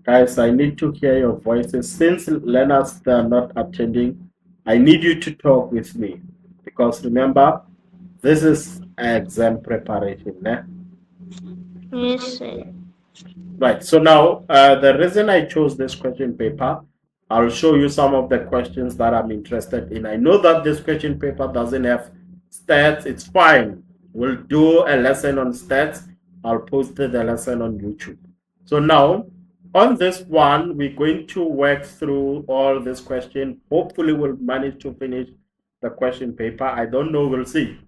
Guys, I need to hear your voices. Since learners they are not attending, I need you to talk with me because remember, this is exam preparation. Yes, sir. Right. So now, the reason I chose this question paper, I'll show you some of the questions that I'm interested in. I know that this question paper doesn't have stats. It's fine. We'll do a lesson on stats. I'll post the lesson on YouTube. So now, on this one, we're going to work through all this question. Hopefully, we'll manage to finish the question paper. I don't know. We'll see.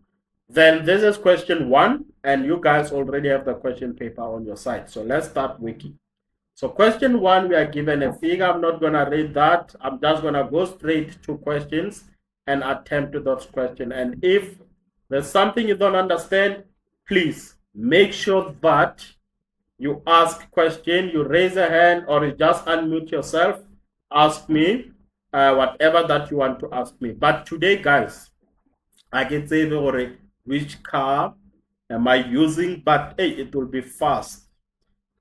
Then this is question one, and you guys already have the question paper on your side. So let's start wiki. So question one, we are given a figure. I'm not gonna read that. I'm just gonna go straight to questions and attempt those questions. And if there's something you don't understand, please make sure that you ask question, you raise a hand, or you just unmute yourself, ask me whatever that you want to ask me. But today, guys, I can say which car am I using, but hey, it will be fast.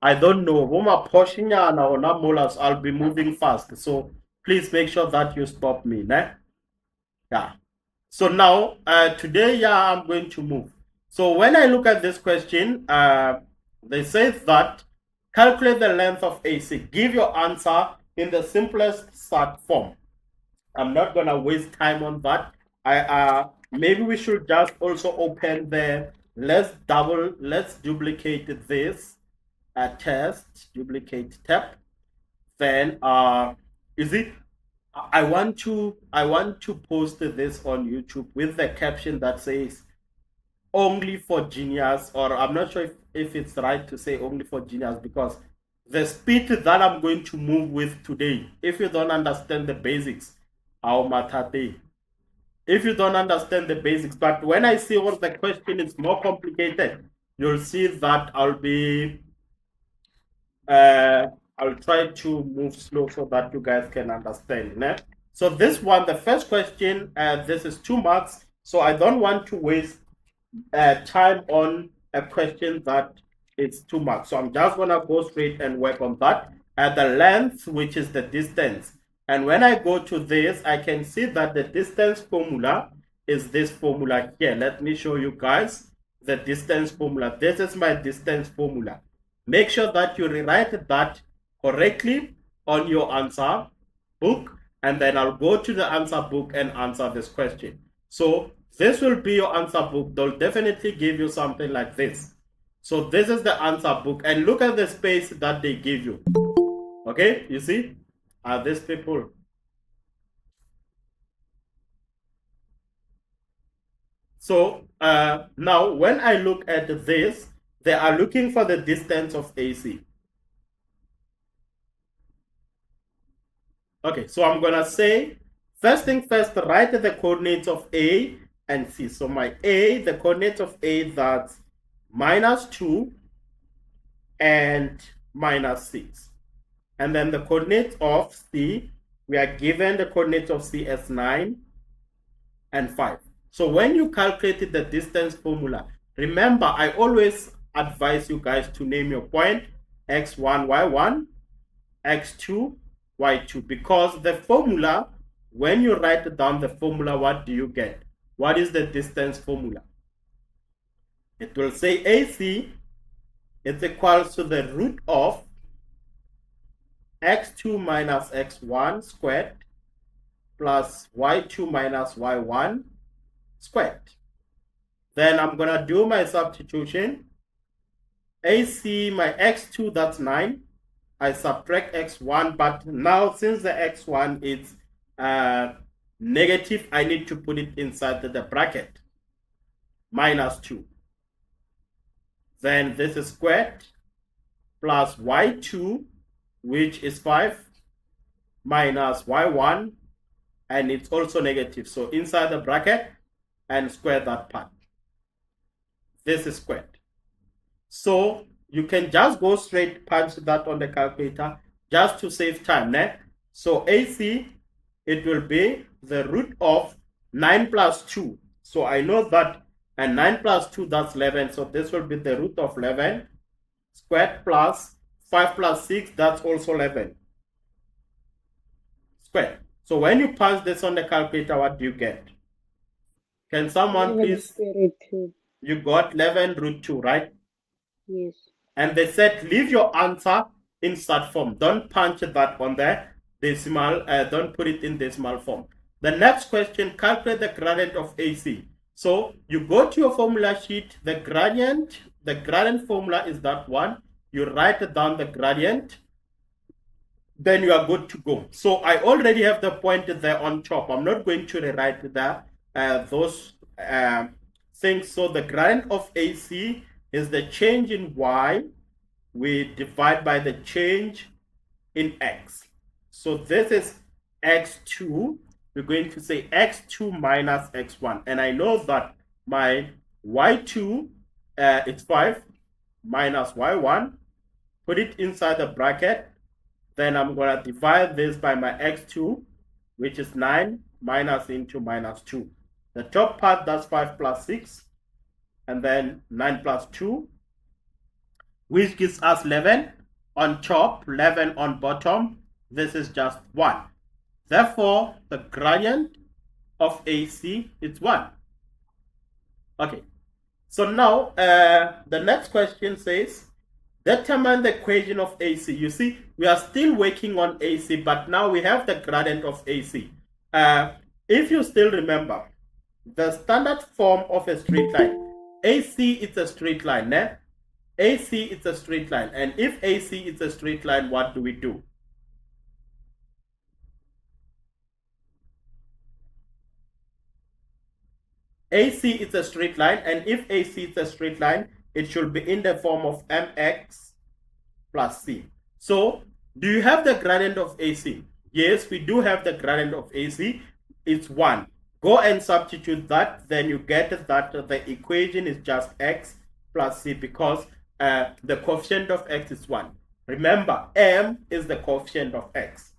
I don't know. Homa Poshinyana or Namulas, I'll be moving fast. So please make sure that you stop me. Ne? Yeah. So now, today, yeah, I'm going to move. So when I look at this question, they say that calculate the length of AC. Give your answer in the simplest sort form. I'm not gonna waste time on that. Maybe we should just also open the let's duplicate this test, duplicate tab. Then is it I want to post this on YouTube with the caption that says only for genius, or I'm not sure if it's right to say only for genius because the speed that I'm going to move with today, if you don't understand the basics, how matate. If you don't understand the basics, but when I see what the question is more complicated, you'll see that uh, I'll try to move slow so that you guys can understand. Né? So this one, the first question, this is 2 marks. So I don't want to waste time on a question that is 2 marks. So I'm just gonna go straight and work on that. At the length, which is the distance. And when I go to this, I can see that the distance formula is this formula here. Let me show you guys the distance formula. This is my distance formula. Make sure that you rewrite that correctly on your answer book, and then I'll go to the answer book and answer this question. So this will be your answer book. They'll definitely give you something like this. So this is the answer book, and look at the space that they give you. Okay, you see, these people. So now when I look at this, they are looking for the distance of AC. Okay, so I'm gonna say, first thing first, write the coordinates of A and C. So my A, the coordinates of A, that's -2 and -6. And then the coordinates of C, we are given the coordinates of C as 9 and 5. So when you calculated the distance formula, remember, I always advise you guys to name your point x1, y1, x2, y2, because the formula, when you write down the formula, what do you get? What is the distance formula? It will say AC is equal to the root of x2 minus x1 squared plus y2 minus y1 squared. Then I'm going to do my substitution. AC, my x2, that's 9. I subtract x1, but now since the x1 is negative, I need to put it inside the bracket. -2. Then this is squared plus y2, which is 5, minus y1, and it's also negative. So inside the bracket and square that part. This is squared. So you can just go straight punch that on the calculator just to save time. Né? So AC, it will be the root of 9 plus 2. So I know that, and 9 plus 2, that's 11. So this will be the root of 11 squared plus 5 plus 6, that's also 11 squared. So when you punch this on the calculator, what do you get? Can someone 11 please? square root 2. You got 11 root 2, right? Yes. And they said leave your answer in stat form. Don't punch that on the decimal. Don't put it in decimal form. The next question, calculate the gradient of AC. So you go to your formula sheet. The gradient formula is that one. You write down the gradient. Then you are good to go. So I already have the point there on top. I'm not going to rewrite those things. So the gradient of AC is the change in Y. We divide by the change in X. So this is X2. We're going to say X2 minus X1. And I know that my Y2 is 5 minus Y1. Put it inside the bracket. Then I'm going to divide this by my X2, which is 9 minus into minus 2. The top part, that's 5 plus 6. And then 9 plus 2, which gives us 11 on top, 11 on bottom. This is just 1. Therefore, the gradient of AC is 1. Okay. So now, the next question says, determine the equation of AC. You see, we are still working on AC, but now we have the gradient of AC. If you still remember, the standard form of a straight line, AC is a straight line. AC is a straight line. And if AC is a straight line, what do we do? AC is a straight line, and if AC is a straight line, it should be in the form of mx plus c. So, do you have the gradient of AC? Yes, we do have the gradient of AC. It's 1. Go and substitute that, then you get that the equation is just x plus c because the coefficient of x is 1. Remember, m is the coefficient of x.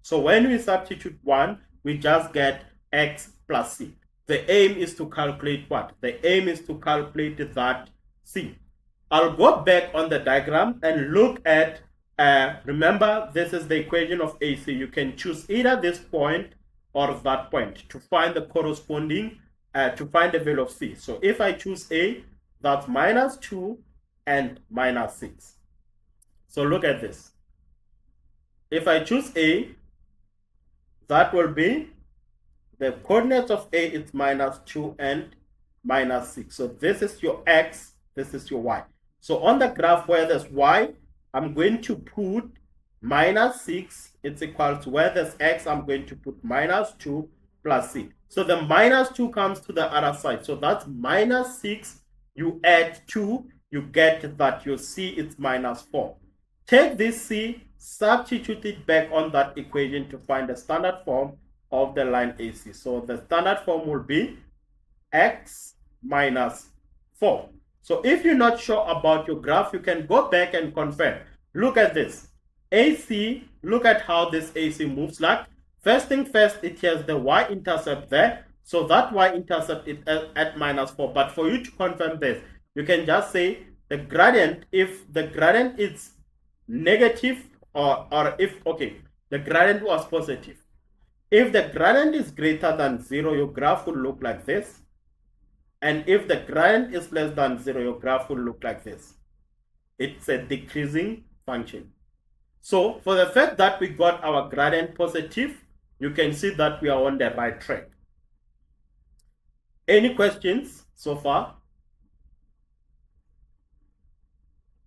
So when we substitute 1, we just get x plus c. The aim is to calculate what? The aim is to calculate that c. I'll go back on the diagram and look at, remember, this is the equation of AC. You can choose either this point or that point to find the corresponding, to find the value of C. So if I choose A, that's minus 2 and minus 6. So look at this. If I choose A, that will be, the coordinates of A is minus 2 and minus 6. So this is your X, this is your Y. So on the graph where there's Y, I'm going to put minus 6. It's equal to where there's X, I'm going to put minus 2 plus C. So the minus 2 comes to the other side. So that's minus 6. You add 2, you get that your C is minus 4. Take this C, substitute it back on that equation to find the standard form of the line AC. So the standard form will be X minus 4. So if you're not sure about your graph, you can go back and confirm. Look at this. AC, look at how this AC moves like. First thing first, it has the y-intercept there. So that y-intercept is at minus 4. But for you to confirm this, you can just say the gradient, if the gradient is negative or if, okay, the gradient was positive. If the gradient is greater than 0, your graph will look like this. And if the gradient is less than 0, your graph will look like this. It's a decreasing function. So for the fact that we got our gradient positive, you can see that we are on the right track. Any questions so far?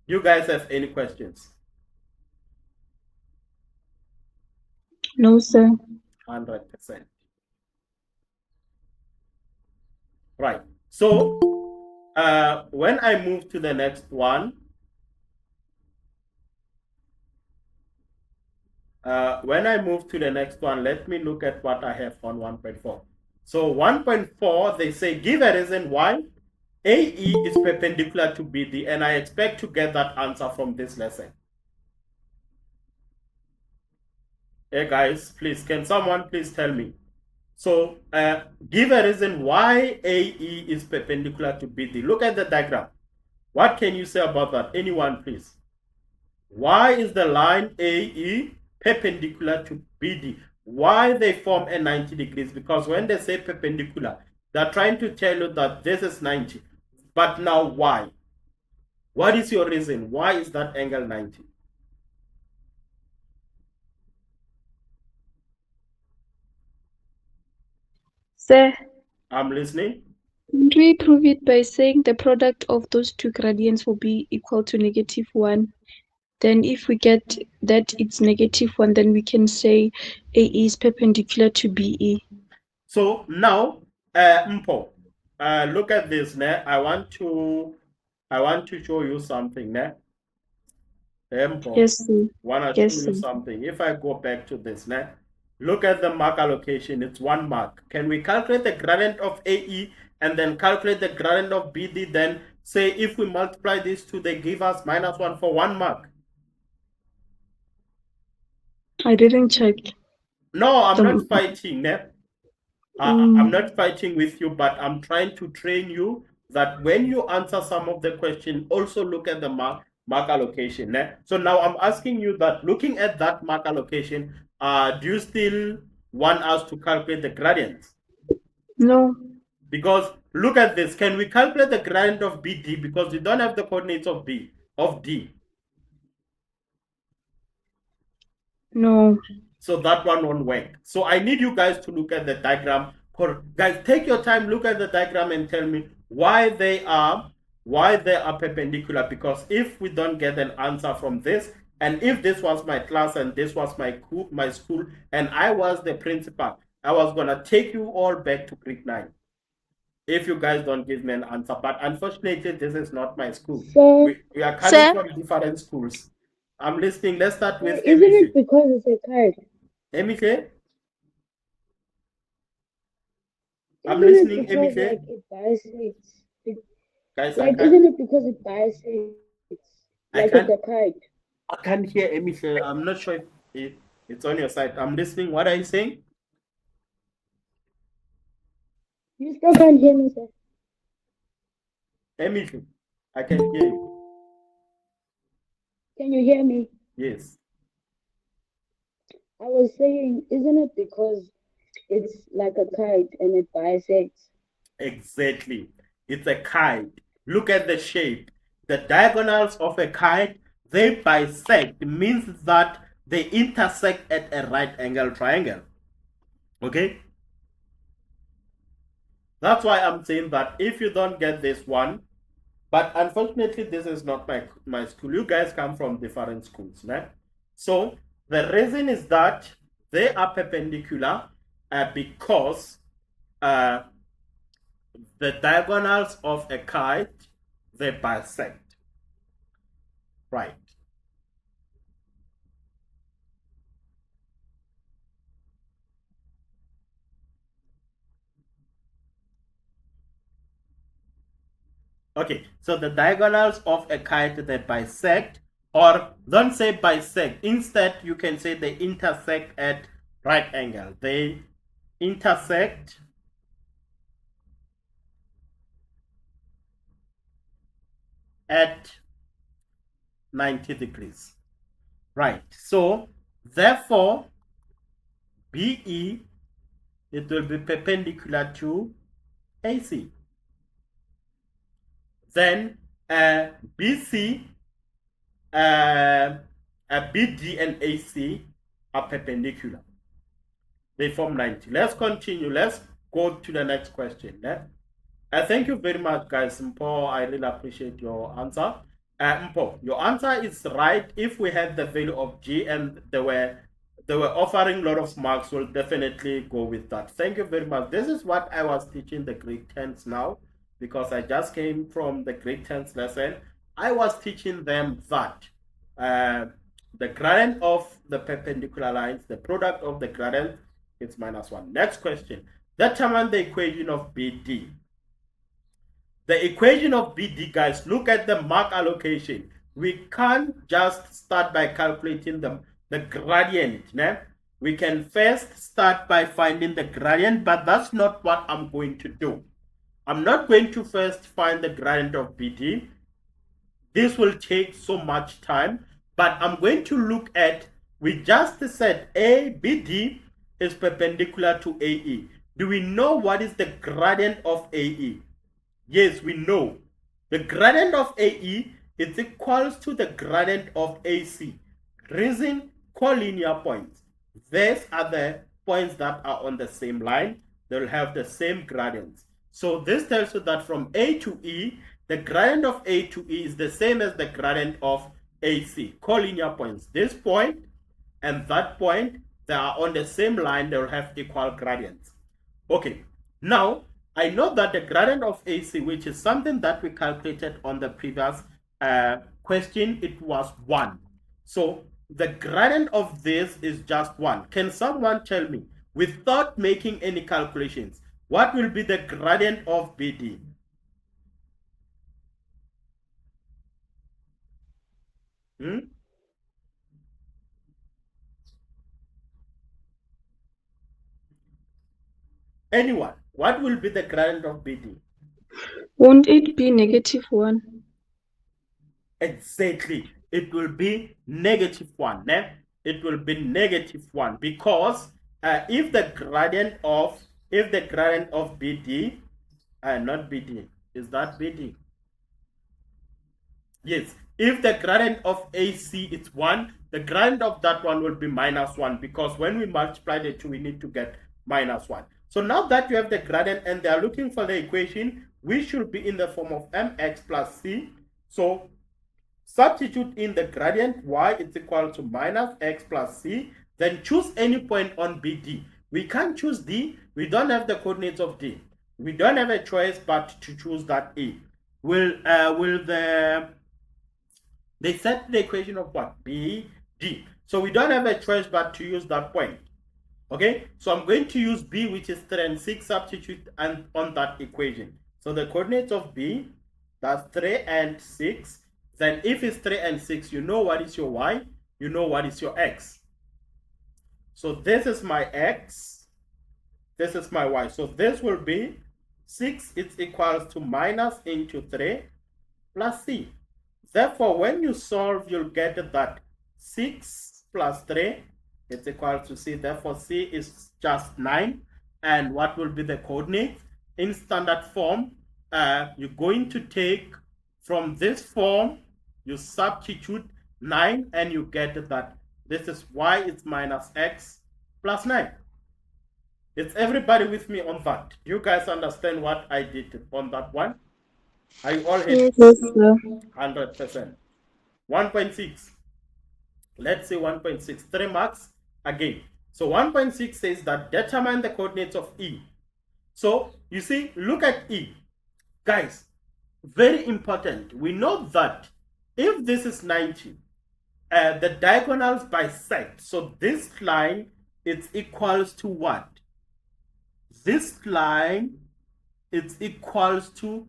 You guys have any questions? No, sir. 100%. Right. So when I move to the next one, let me look at what I have on 1.4. So 1.4, they say give a reason why AE is perpendicular to BD, and I expect to get that answer from this lesson. Hey guys, please, can someone please tell me? So give a reason why AE is perpendicular to BD. Look at the diagram. What can you say about that? Anyone, please? Why is the line AE perpendicular to BD? Why they form a 90 degrees? Because when they say perpendicular, they're trying to tell you that this is 90. But now why? What is your reason? Why is that angle 90? Sir, I'm listening. can't we prove it by saying the product of those two gradients will be equal to -1? Then if we get that it's -1, then we can say AE is perpendicular to BE. So now, Mpo, look at this. I want to show you something. Mpo, Yes, sir. want to Yes, show sir. you something. If I go back to this, look at the mark allocation. It's 1 mark. Can we calculate the gradient of AE and then calculate the gradient of BD? Then say if we multiply these two, they give us -1 for 1 mark. I didn't check. No, I'm The- not fighting. I'm Mm, not fighting with you, but I'm trying to train you that when you answer some of the question, also look at the mark allocation. So now I'm asking you that looking at that mark allocation, do you still want us to calculate the gradients? no, Because look at this. Can we calculate the gradient of BD because we don't have the coordinates of D? no. So that one won't work. So I need you guys to look at the diagram. Guys, take your time, look at the diagram and tell me why they are perpendicular. Because if we don't get an answer from this, and if this was my class and this was my school, and I was the principal, I was gonna take you all back to grade 9 if you guys don't give me an answer. But unfortunately, this is not my school. Sir, We are coming Sir, from different schools. I'm listening. Let's start sir, with isn't Emiche. it because it's a card? Emiche, I'm Isn't it listening, because Emiche. like it bisects? Guys, Like, isn't it because it bisects? I Like it's can't, a card. I can't hear Emiche. I'm not sure if it's on your side. I'm listening. What are you saying, You still can't hear me, sir. Emiche? I can hear you. Can you hear me? Yes, I was saying, isn't it because it's like a kite and it bisects? exactly. It's a kite. Look at the shape. The diagonals of a kite, they bisect. It means that they intersect at a right angle triangle. Okay? That's why I'm saying that if you don't get this one, but unfortunately, this is not my school. You guys come from different schools, right? So the reason is that they are perpendicular because uh, the diagonals of a kite, they bisect, right? Okay, so the diagonals of a kite, they bisect, or don't say bisect. Instead, you can say they intersect at right angle. They intersect at 90 degrees. Right. So, therefore, BE, it will be perpendicular to AC. Then BC, BD and AC are perpendicular. They form 90. Let's continue. Let's go to the next question. Thank you very much, guys. Mpo, I really appreciate your answer. Mpo, your answer is right. If we had the value of G and they were offering a lot of marks, we'll definitely go with that. Thank you very much. This is what I was teaching the grade 10s now, because I just came from the grade 10s lesson. I was teaching them that uh, the gradient of the perpendicular lines, the product of the gradient, is -1. Next question. Determine the equation of BD. The equation of BD, guys, look at the mark allocation. We can't just start by calculating the gradient. We can first start by finding the gradient, but that's not what I'm going to do. I'm not going to first find the gradient of BD. This will take so much time. But I'm going to look at, we just said ABD is perpendicular to AE. Do we know what is the gradient of AE? Yes, we know. The gradient of AE is equals to the gradient of AC. Reason, collinear points. These are the points that are on the same line. They'll have the same gradients. So this tells you that from A to E, the gradient of A to E is the same as the gradient of AC. Collinear points. This point and that point, they are on the same line. They'll have equal gradients. Okay, now I know that the gradient of AC, which is something that we calculated on the previous question, it was 1. So the gradient of this is just 1. Can someone tell me, without making any calculations, what will be the gradient of BD? Anyone, what will be the gradient of BD? Won't it be -1? Exactly. It will be -1. Ne? It will be -1 because if the gradient of BD, not BD, is that BD? Yes. If the gradient of AC is 1, the gradient of that one will be -1 because when we multiply the two, we need to get -1. So now that you have the gradient and they are looking for the equation, we should be in the form of mx plus c. So substitute in the gradient y is equal to -x plus c. Then choose any point on BD. We can't choose D. We don't have the coordinates of D. We don't have a choice but to choose that A. They set the equation of what? BD. So we don't have a choice but to use that point. Okay, so I'm going to use B, which is 3 and 6, substitute and on that equation. So the coordinates of B, that's 3 and 6. Then if it's 3 and 6, you know what is your Y, you know what is your X. So this is my X, this is my Y. So this will be 6, it's equals to minus into 3 plus C. Therefore, when you solve, you'll get that 6 plus 3 is equal to C. Therefore, C is just 9. And what will be the coordinates? In standard form, you're going to take from this form, you substitute 9 and you get that this is Y is minus X plus 9. Is everybody with me on that? Do you guys understand what I did on that one? Are you all happy? Yes, sir. 100%. 1.6. Let's say 1.6. 3 marks again. So 1.6 says that determine the coordinates of E. So you see, look at E. Guys, very important. We know that if this is 90, the diagonals bisect. So this line is equals to what? This line is equals to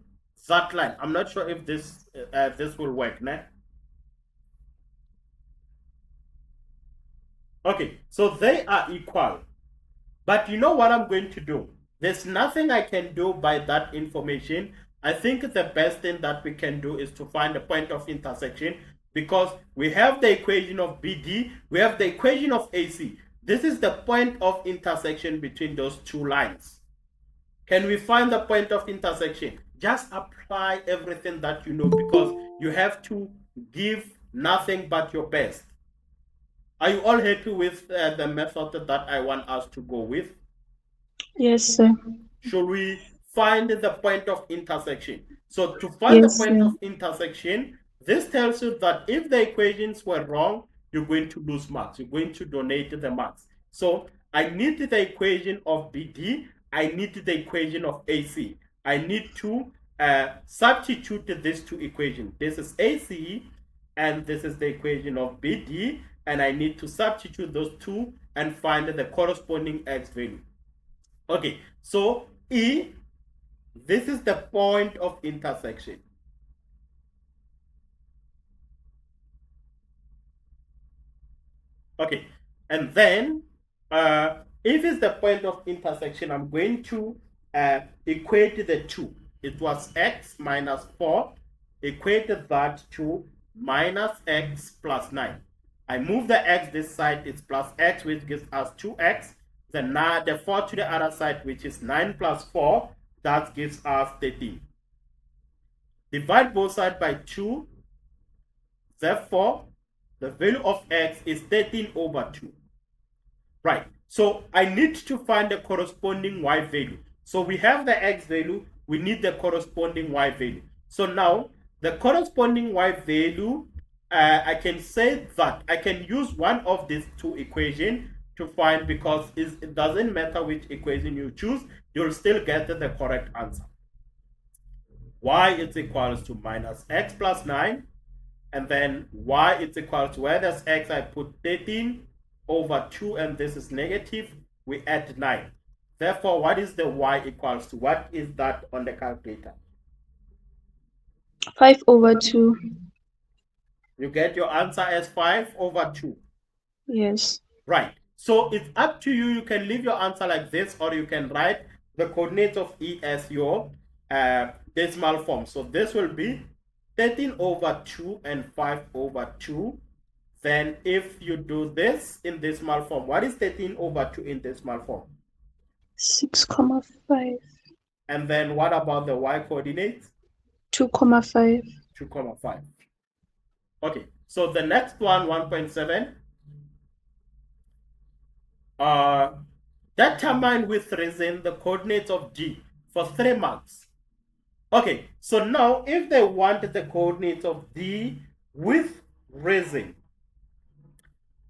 that line. I'm not sure if this will work, né? Okay, so they are equal. But you know what I'm going to do? There's nothing I can do by that information. I think the best thing that we can do is to find a point of intersection because we have the equation of BD, we have the equation of AC. This is the point of intersection between those two lines. Can we find the point of intersection? Just apply everything that you know because you have to give nothing but your best. Are you all happy with the method that I want us to go with? Yes, sir. Should we find the point of intersection? So to find Yes, the point sir. of intersection, this tells you that if the equations were wrong, you're going to lose marks. You're going to donate the marks. So I need the equation of BD. I need the equation of AC. I need to substitute these two equations. This is AC and this is the equation of BD. And I need to substitute those two and find the corresponding X value. Okay, so E, this is the point of intersection. Okay, and then if it's the point of intersection, I'm going to equate the two. It was X minus 4, equate that to minus x plus 9. I move the x this side, it's plus x, which gives us 2x. Then now the 4 to the other side, which is 9 plus 4, that gives us 13. Divide both sides by 2. Therefore, the value of x is 13 over 2. Right. So I need to find the corresponding y value. So we have the x value. We need the corresponding y value. So now the corresponding y value, I can say that I can use one of these two equations to find, because it doesn't matter which equation you choose, you'll still get the correct answer. Y is equals to minus x plus 9, and then y is equal to, where there's x, I put 13 over 2, and this is negative, we add 9. Therefore, what is the y equals to? What is that on the calculator? 5 over 2. You get your answer as 5 over 2. Yes. Right. So it's up to you. You can leave your answer like this, or you can write the coordinates of E as your decimal form. So this will be 13 over 2 and 5 over 2. Then if you do this in decimal form, what is 13 over 2 in decimal form? 6,5. And then what about the y coordinates? 2,5. 2,5. Okay, so the next one, 1.7. Determine with reason the coordinates of G for 3 marks. Okay, so now if they want the coordinates of D with reason,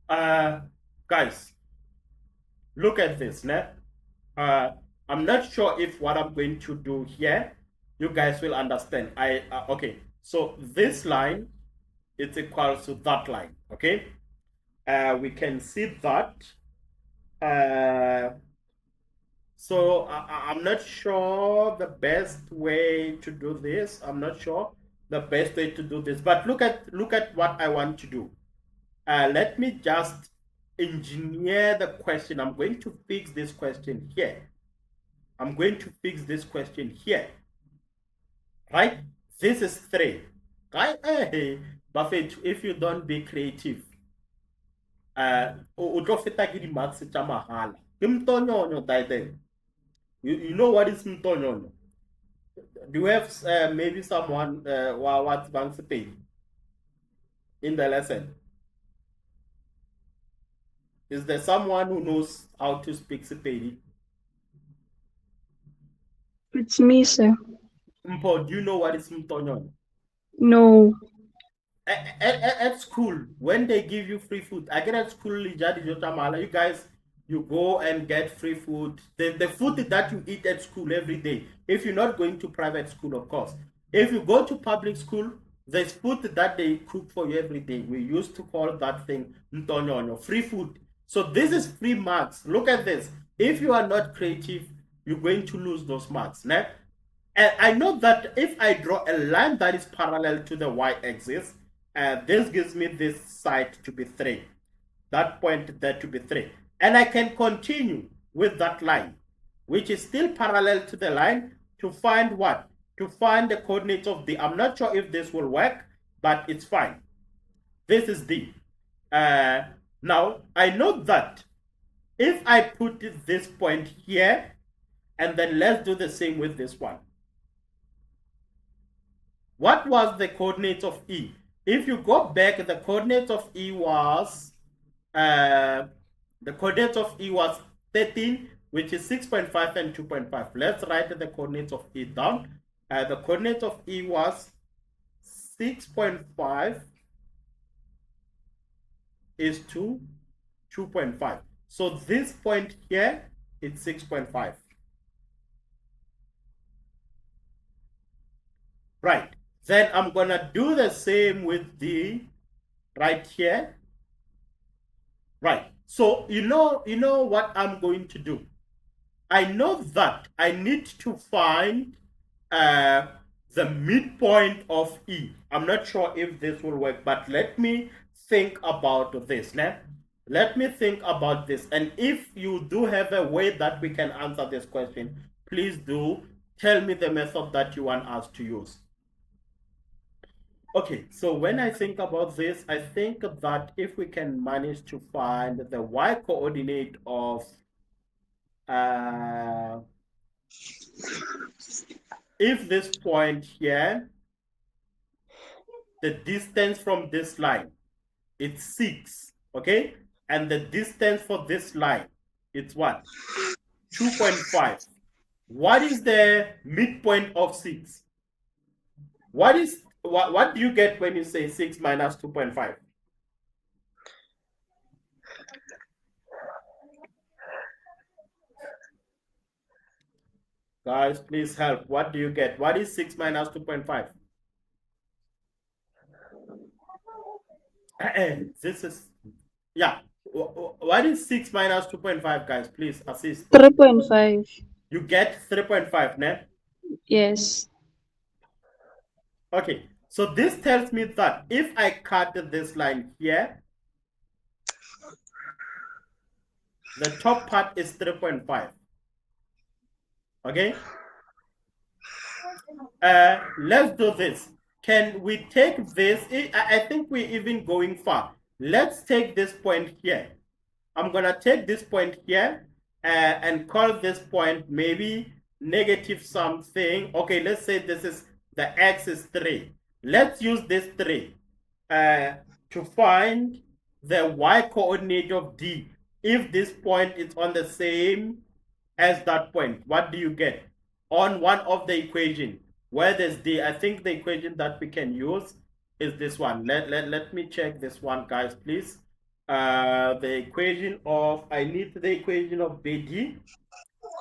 guys, look at this. I'm not sure if what I'm going to do here, you guys will understand. Okay, so this line is equal to that line. Okay, we can see that. So I'm not sure the best way to do this. I'm not sure the best way to do this. But look at what I want to do. Let me just engineer the question. I'm going to fix this question here. I'm going to fix this question here. Right? This is 3. Right? Hey, Buffett, if you don't be creative, you know what is mtonyonyo? Do you have maybe someone what's bang Spain in the lesson? Is there someone who knows how to speak Spain? It's me, sir. Mpo, do you know what is mtonyonyo? No. At school, when they give you free food, I get at school, you guys, you go and get free food. The food that you eat at school every day, if you're not going to private school, of course. If you go to public school, there's food that they cook for you every day. We used to call that thing mtonyonyo, free food. So this is free marks. Look at this. If you are not creative, you're going to lose those marks. Now, and I know that if I draw a line that is parallel to the y-axis, this gives me this side to be 3. That point there to be 3. And I can continue with that line, which is still parallel to the line, to find what? To find the coordinates of D. I'm not sure if this will work, but it's fine. This is D. Now, I know that if I put this point here, and then let's do the same with this one. What was the coordinates of E? If you go back, the coordinates of E was 13, which is 6.5 and 2.5. Let's write the coordinates of E down. The coordinates of E was 6.5 is to 2.5. So this point here is 6.5. Right. Then I'm gonna do the same with D right here. Right. So you know what I'm going to do. I know that I need to find the midpoint of E. I'm not sure if this will work, but let me think about this. Let me think about this. And if you do have a way that we can answer this question, please do tell me the method that you want us to use. Okay, so when I think about this, I think that if we can manage to find the y coordinate of uh, if this point here, the distance from this line, it's 6, okay? And the distance for this line, it's what? 2.5. What is the midpoint of 6? What do you get when you say 6 minus 2.5? Guys, please help. What do you get? What is 6 minus 2.5? This is, yeah. What is 6 minus 2.5, guys? Please assist. 3.5. You get 3.5, ne? Yes. Okay, so this tells me that if I cut this line here, the top part is 3.5. Okay? Let's do this. Can we take this? I think we're even going far. Let's take this point here. I'm going to take this point here and call this point maybe negative something. Okay, let's say this is the x is 3. Let's use this 3 to find the y coordinate of D. If this point is on the same as that point, what do you get? On one of the equation, where there's D, I think the equation that we can use is this one. Let me check this one, guys, please. The equation of, I need the equation of BD.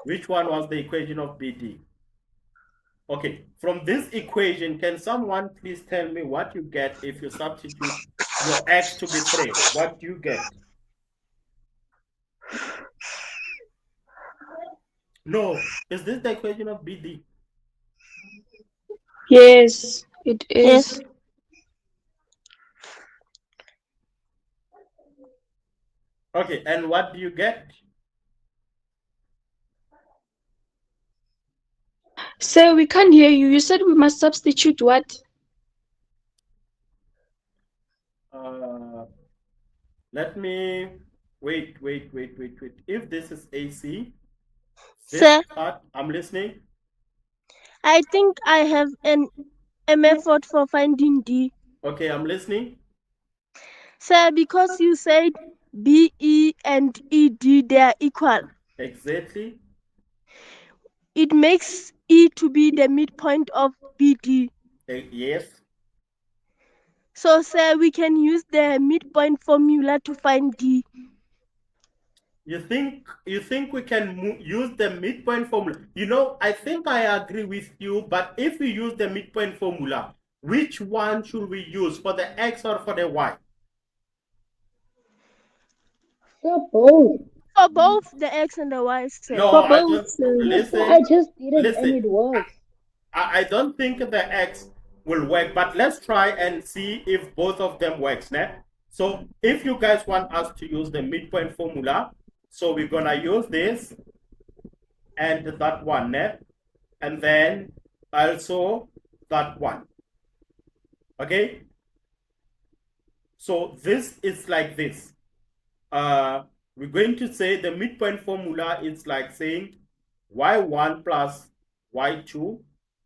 Which one was the equation of BD? Okay, from this equation, can someone please tell me what you get if you substitute your x to be 3? What do you get? No, is this the equation of BD? Yes, it Yes. is. Okay, and what do you get? So we can't hear you. You said we must substitute what? Uh, Let me wait. If this is AC, this Sir, part, I'm listening. I think I have a method for finding D. Okay, I'm listening. Sir, because you said BE and ED they are equal, Exactly. it makes E to be the midpoint of BD. Yes. So, sir, we can use the midpoint formula to find D. You think we can use the midpoint formula? You know, I think I agree with you, but if we use the midpoint formula, which one should we use, for the x or for the y? So both. For both the X and the Y, sir. No, For I both. don't. Yes, sir, I Listen, just did it and listen. it works. I don't think the x will work, but let's try and see if both of them works. Né? So if you guys want us to use the midpoint formula, so we're gonna use this and that one, né? And then also that one. Okay, so this is like this. We're going to say the midpoint formula is like saying y1 plus y2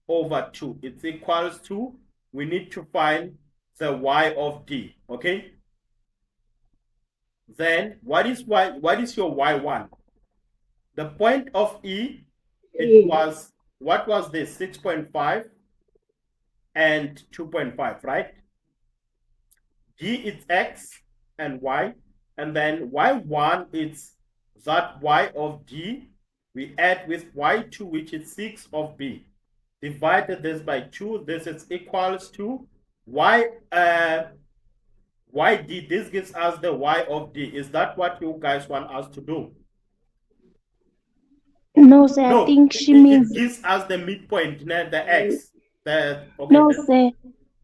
over 2. It's equals to, we need to find the y of D, okay? Then what is y? What is your y1? The point of E, it Yeah. was, what was this? 6.5 and 2.5, right? D is x and y, and then y1 is that y of D. We add with y2, which is 6 of B. Divided this by 2, this is equals to y yd. This gives us the y of D. Is that what you guys want us to do? No, sir. I No, think she it means gives us the midpoint, the Um, x. Okay, no, sir.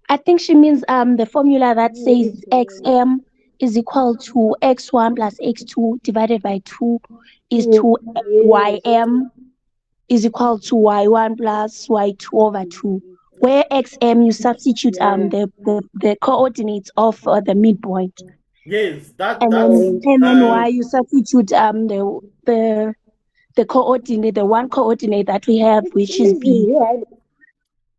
I think she means the formula that no, says it's xm is equal to x1 plus x2 divided by 2 is two. to Yes. ym is equal to y1 plus y2 over 2. where XM you substitute the coordinates of the midpoint, Yes, and that's then Y you substitute the coordinate, the one coordinate that we have, which is B.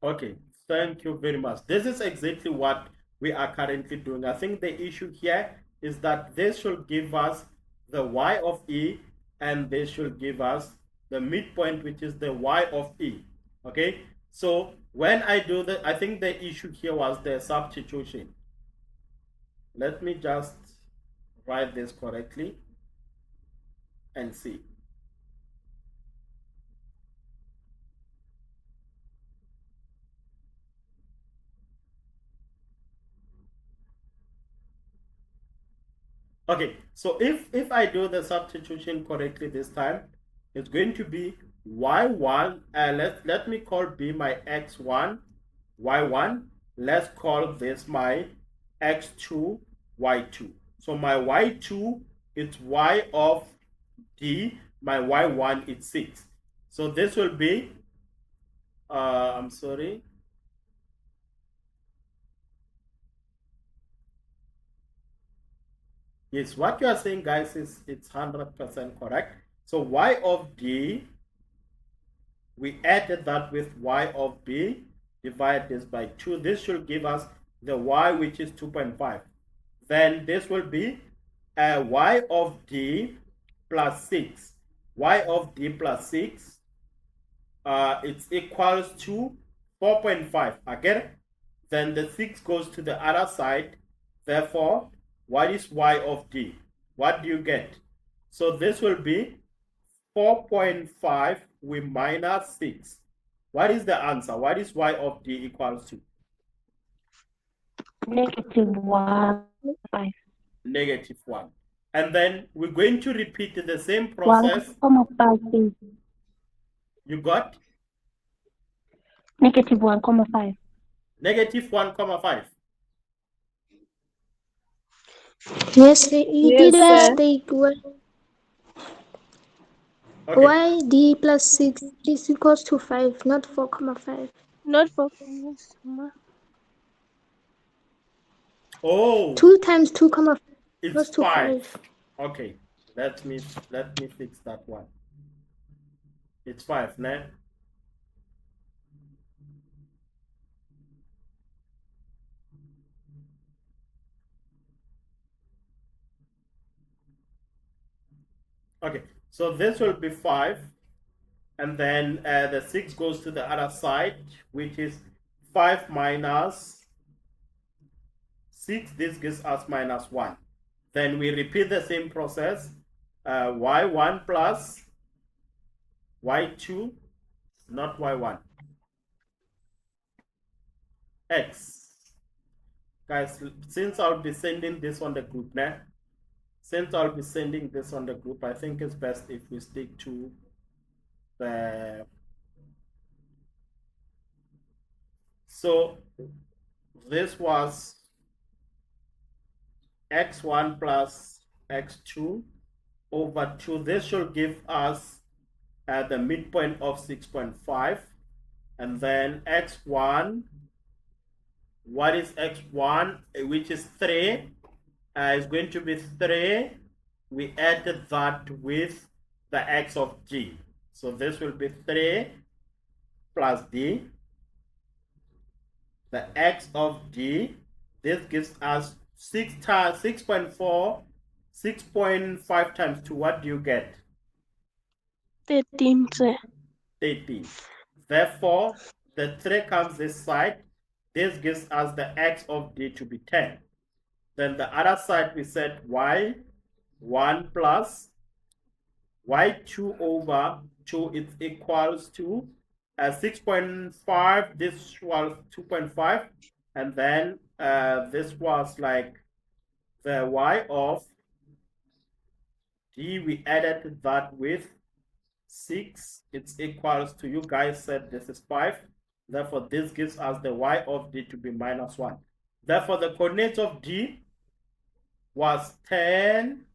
okay. Thank you very much. This is exactly what we are currently doing. I think the issue here is that this should give us the Y of E, and this should give us the midpoint, which is the Y of E. Okay, so when I do that, I think the issue here was the substitution. Let me just write this correctly and see. Okay, so if I do the substitution correctly this time, it's going to be y1. Let me call B my x1, y1. Let's call this my x2, y2. So my y2 is y of D. My y1 is 6. So this will be I'm sorry. Yes, what you are saying, guys, is it's 100% correct. So y of D, we added that with y of B, divide this by 2. This should give us the y, which is 2.5. Then this will be y of D plus 6. Y of D plus 6, it's equals to 4.5. Again, then the 6 goes to the other side. Therefore, what is y of D? What do you get? So this will be 4.5 with minus 6. What is the answer? What is y of D equals to? -1.5. -1. And then we're going to repeat the same 1, process. 5. You got? -1.5. -1.5. Yes, he Yes, didn't sir. state Okay. why d plus 6 is equals to 5, not 4,5. Not for Oh, 2 times 2,5 it's equals to 5. Okay, let me fix that one. It's 5, né? Okay, so this will be 5, and then the 6 goes to the other side, which is 5 minus 6. This gives us -1. Then we repeat the same process. Y1 plus y2, not y1, x. Guys, since I'll be sending this on the group now, since I'll be sending this on the group, I think it's best if we stick to the. So this was x1 plus x2 over 2. This should give us the midpoint of 6.5. And then x1, what is x1, which is 3, is going to be 3. We added that with the x of g. So this will be 3 plus d, the x of d. This gives us 6 times 6.4, 6.5 times 2. What do you get? 13, sir. 13. Therefore, the 3 comes this side. This gives us the x of d to be 10. Then the other side, we said y1 plus y2 over 2 is equals to 6.5. This was 2.5. And then this was like the y of d. We added that with 6. It's equals to, you guys said this is 5. Therefore, this gives us the y of d to be -1. Therefore, the coordinates of d was 10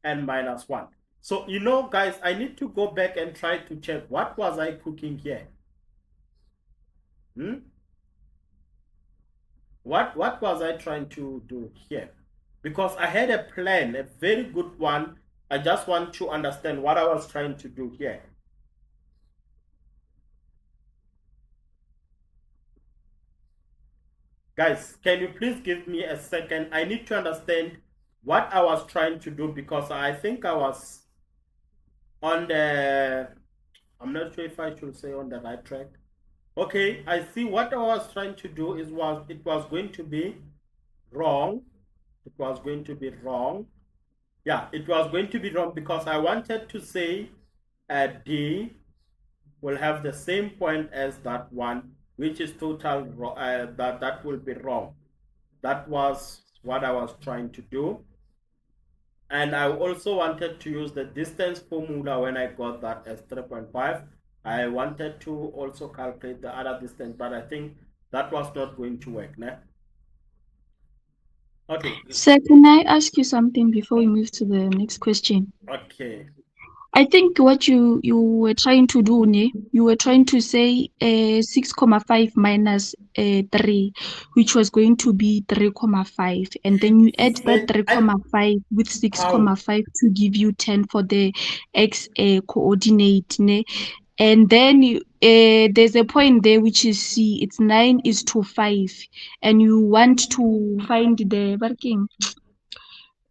and -1. So, you know, guys, I need to go back and try to check what was I cooking here. What was I trying to do here? Because I had a plan, a very good one. I just want to understand what I was trying to do here. Guys, can you please give me a second? I need to understand what I was trying to do, because I think I was on the, I'm not sure if I should say on the right track. Okay, I see what I was trying to do is it was going to be wrong. It was going to be wrong. Yeah, it was going to be wrong because I wanted to say D will have the same point as that one, which is total, that will be wrong. That was what I was trying to do. And I also wanted to use the distance formula when I got that as 3.5. I wanted to also calculate the other distance, but I think that was not going to work. Nah? Okay. Sir, can I ask you something before we move to the next question? Okay. I think what you were trying to do, you were trying to say 6.5 minus 3, which was going to be 3.5, and then you add that 3.5 with 6.5 to give you 10 for the x coordinate, and then there's a point there which is C, it's 9:5, and you want to find the working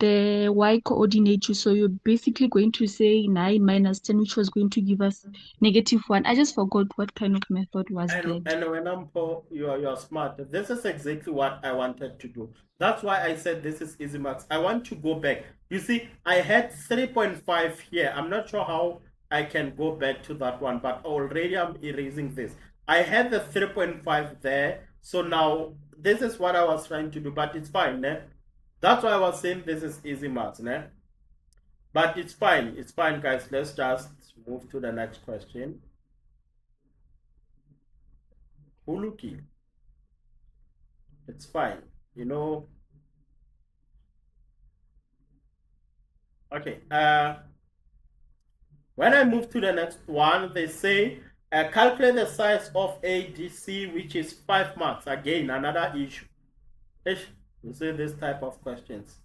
the y coordinate. So you're basically going to say 9 minus 10, which was going to give us -1. I just forgot what kind of method was that. And when I'm poor, you're smart. This is exactly what I wanted to do. That's why I said this is easy maths. I want to go back. You see, I had 3.5 here. I'm not sure how I can go back to that one, but already I'm erasing this. I had the 3.5 there. So now this is what I was trying to do, but it's fine. Ne? That's why I was saying this is easy maths. Ne? But it's fine. It's fine, guys. Let's just move to the next question. Uluki. It's fine. You know. Okay. When I move to the next one, they say calculate the size of ADC, which is 5 marks. Again, another issue. You see this type of questions.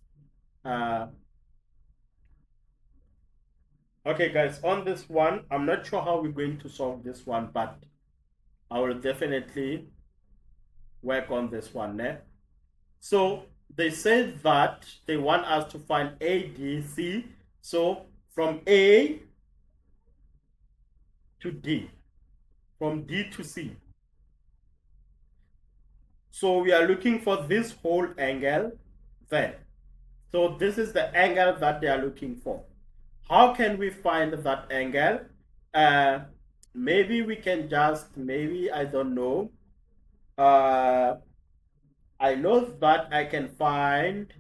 Okay, guys, on this one, I'm not sure how we're going to solve this one, but I will definitely work on this one. So they say that they want us to find ADC. So from A to D, from D to C. So we are looking for this whole angle then. So this is the angle that they are looking for. How can we find that angle? Maybe we can just, maybe, I don't know. I know that I can find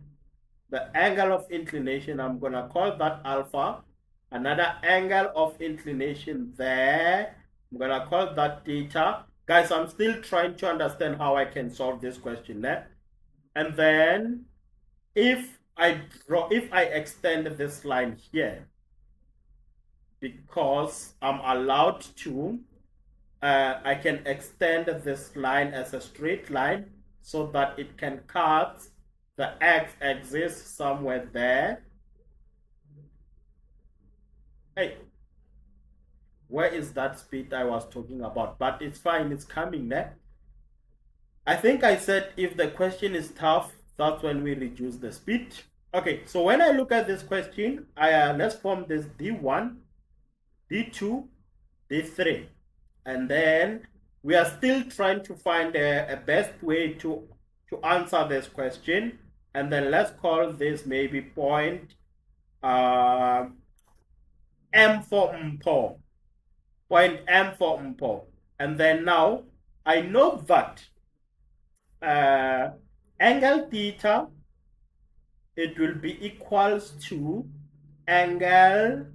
the angle of inclination. I'm going to call that alpha. Another angle of inclination there, I'm going to call that theta. Guys, I'm still trying to understand how I can solve this question. And then if I extend this line here, because I'm allowed to, I can extend this line as a straight line so that it can cut the x-axis somewhere there. Hey, where is that speed I was talking about? But it's fine, it's coming there. I think I said if the question is tough, that's when we reduce the speed. Okay, so when I look at this question, let's form this D1, D2, D3. And then we are still trying to find a best way to answer this question. And then let's call this maybe point M for MPO. Point M for MPO. And then now I know that angle theta, it will be equals to angle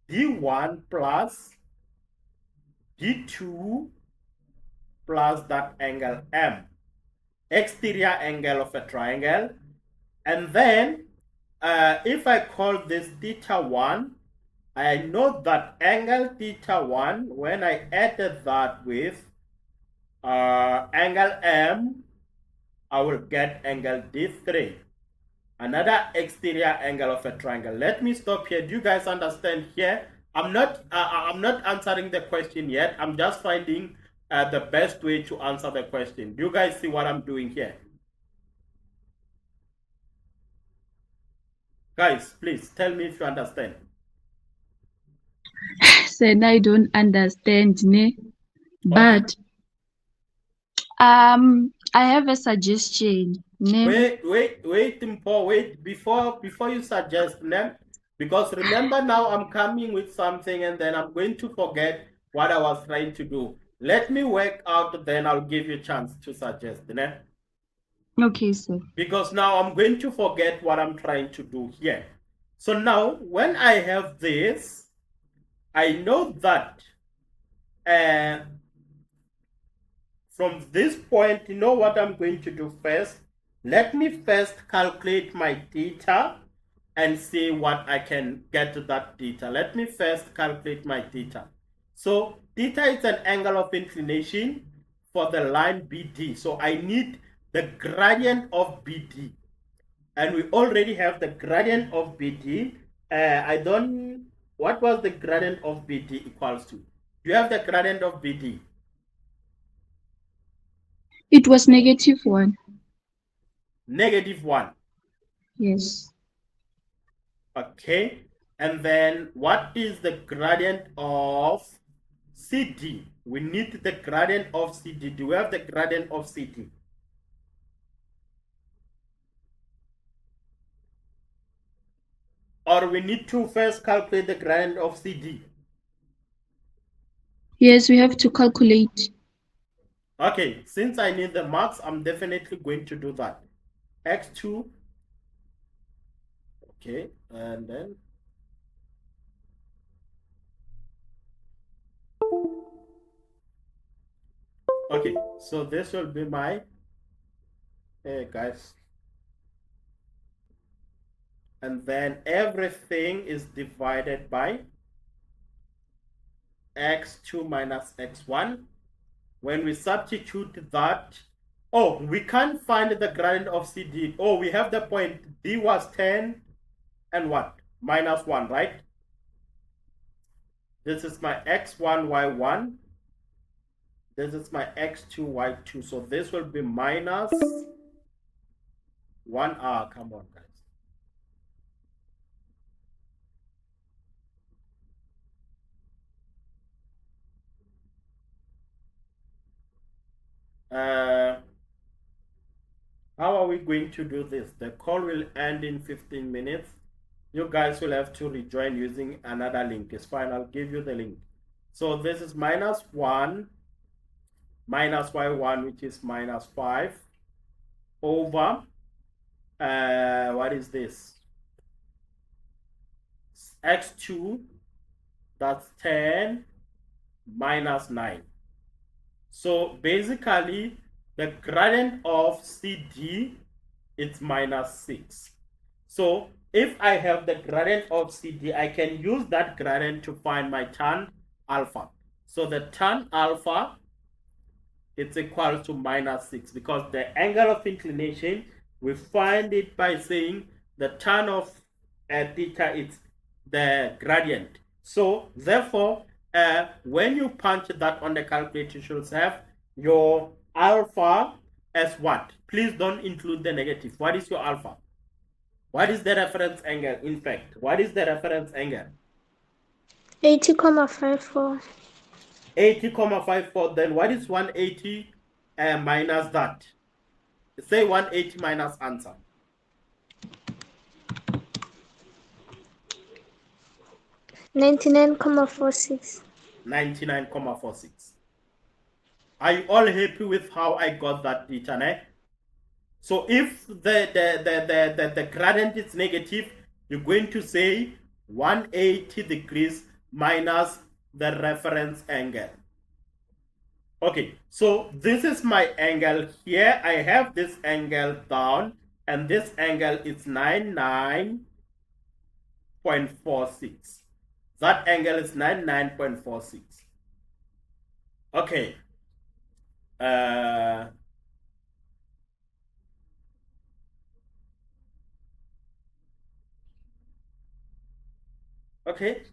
D1 plus D2 plus that angle M, exterior angle of a triangle. And then if I call this theta 1, I know that angle theta 1, when I added that with angle M, I will get angle D3, another exterior angle of a triangle. Let me stop here. Do you guys understand here? I'm not answering the question yet. I'm just finding the best way to answer the question. Do you guys see what I'm doing here? Guys, please tell me if you understand. Then I don't understand, ne? Okay. But I have a suggestion. Ne? Wait, Timpo, wait before you suggest them, because remember now I'm coming with something and then I'm going to forget what I was trying to do. Let me work out, then I'll give you a chance to suggest, né? Okay, sir. Because now I'm going to forget what I'm trying to do here. So now when I have this, I know that from this point, you know what I'm going to do first? Let me first calculate my theta and see what I can get to that theta. Let me first calculate my theta. So theta is an angle of inclination for the line BD. So I need the gradient of BD. And we already have the gradient of BD. What was the gradient of BD equals to? Do you have the gradient of BD? It was -1. -1. Yes. Okay. And then what is the gradient of CD? We need the gradient of CD. Do we have the gradient of CD? Or we need to first calculate the gradient of CD? Yes, we have to calculate. Okay, since I need the marks, I'm definitely going to do that. X2. Okay, and then okay, so this will be my, hey guys, and then everything is divided by x2 minus x1. When we substitute that, oh, we can't find the gradient of CD. Oh, we have the point D was 10 and what? -1, right? This is my x1, y1. This is my x2, y2. So this will be minus 1r. Come on, guys. How are we going to do this? The call will end in 15 minutes. You guys will have to rejoin using another link. It's fine. I'll give you the link. So this is -1 minus y1, which is -5, over what is this? X2, that's 10 minus 9. So basically, the gradient of CD is -6. So if I have the gradient of CD, I can use that gradient to find my tan alpha. So the tan alpha, it's equal to -6, because the angle of inclination, we find it by saying the tan of theta is the gradient. So therefore, when you punch that on the calculator, you should have your alpha as what? Please don't include the negative. What is your alpha? What is the reference angle? In fact, what is the reference angle? 80,54. 80,54. Then what is 180 minus that? Say 180 minus answer. 99,46. 99,46. Are you all happy with how I got that theta? Ne? So if the gradient is negative, you're going to say 180 degrees minus the reference angle. Okay, so this is my angle here. I have this angle down, and this angle is 99.46. That angle is 99.46. Okay. Okay.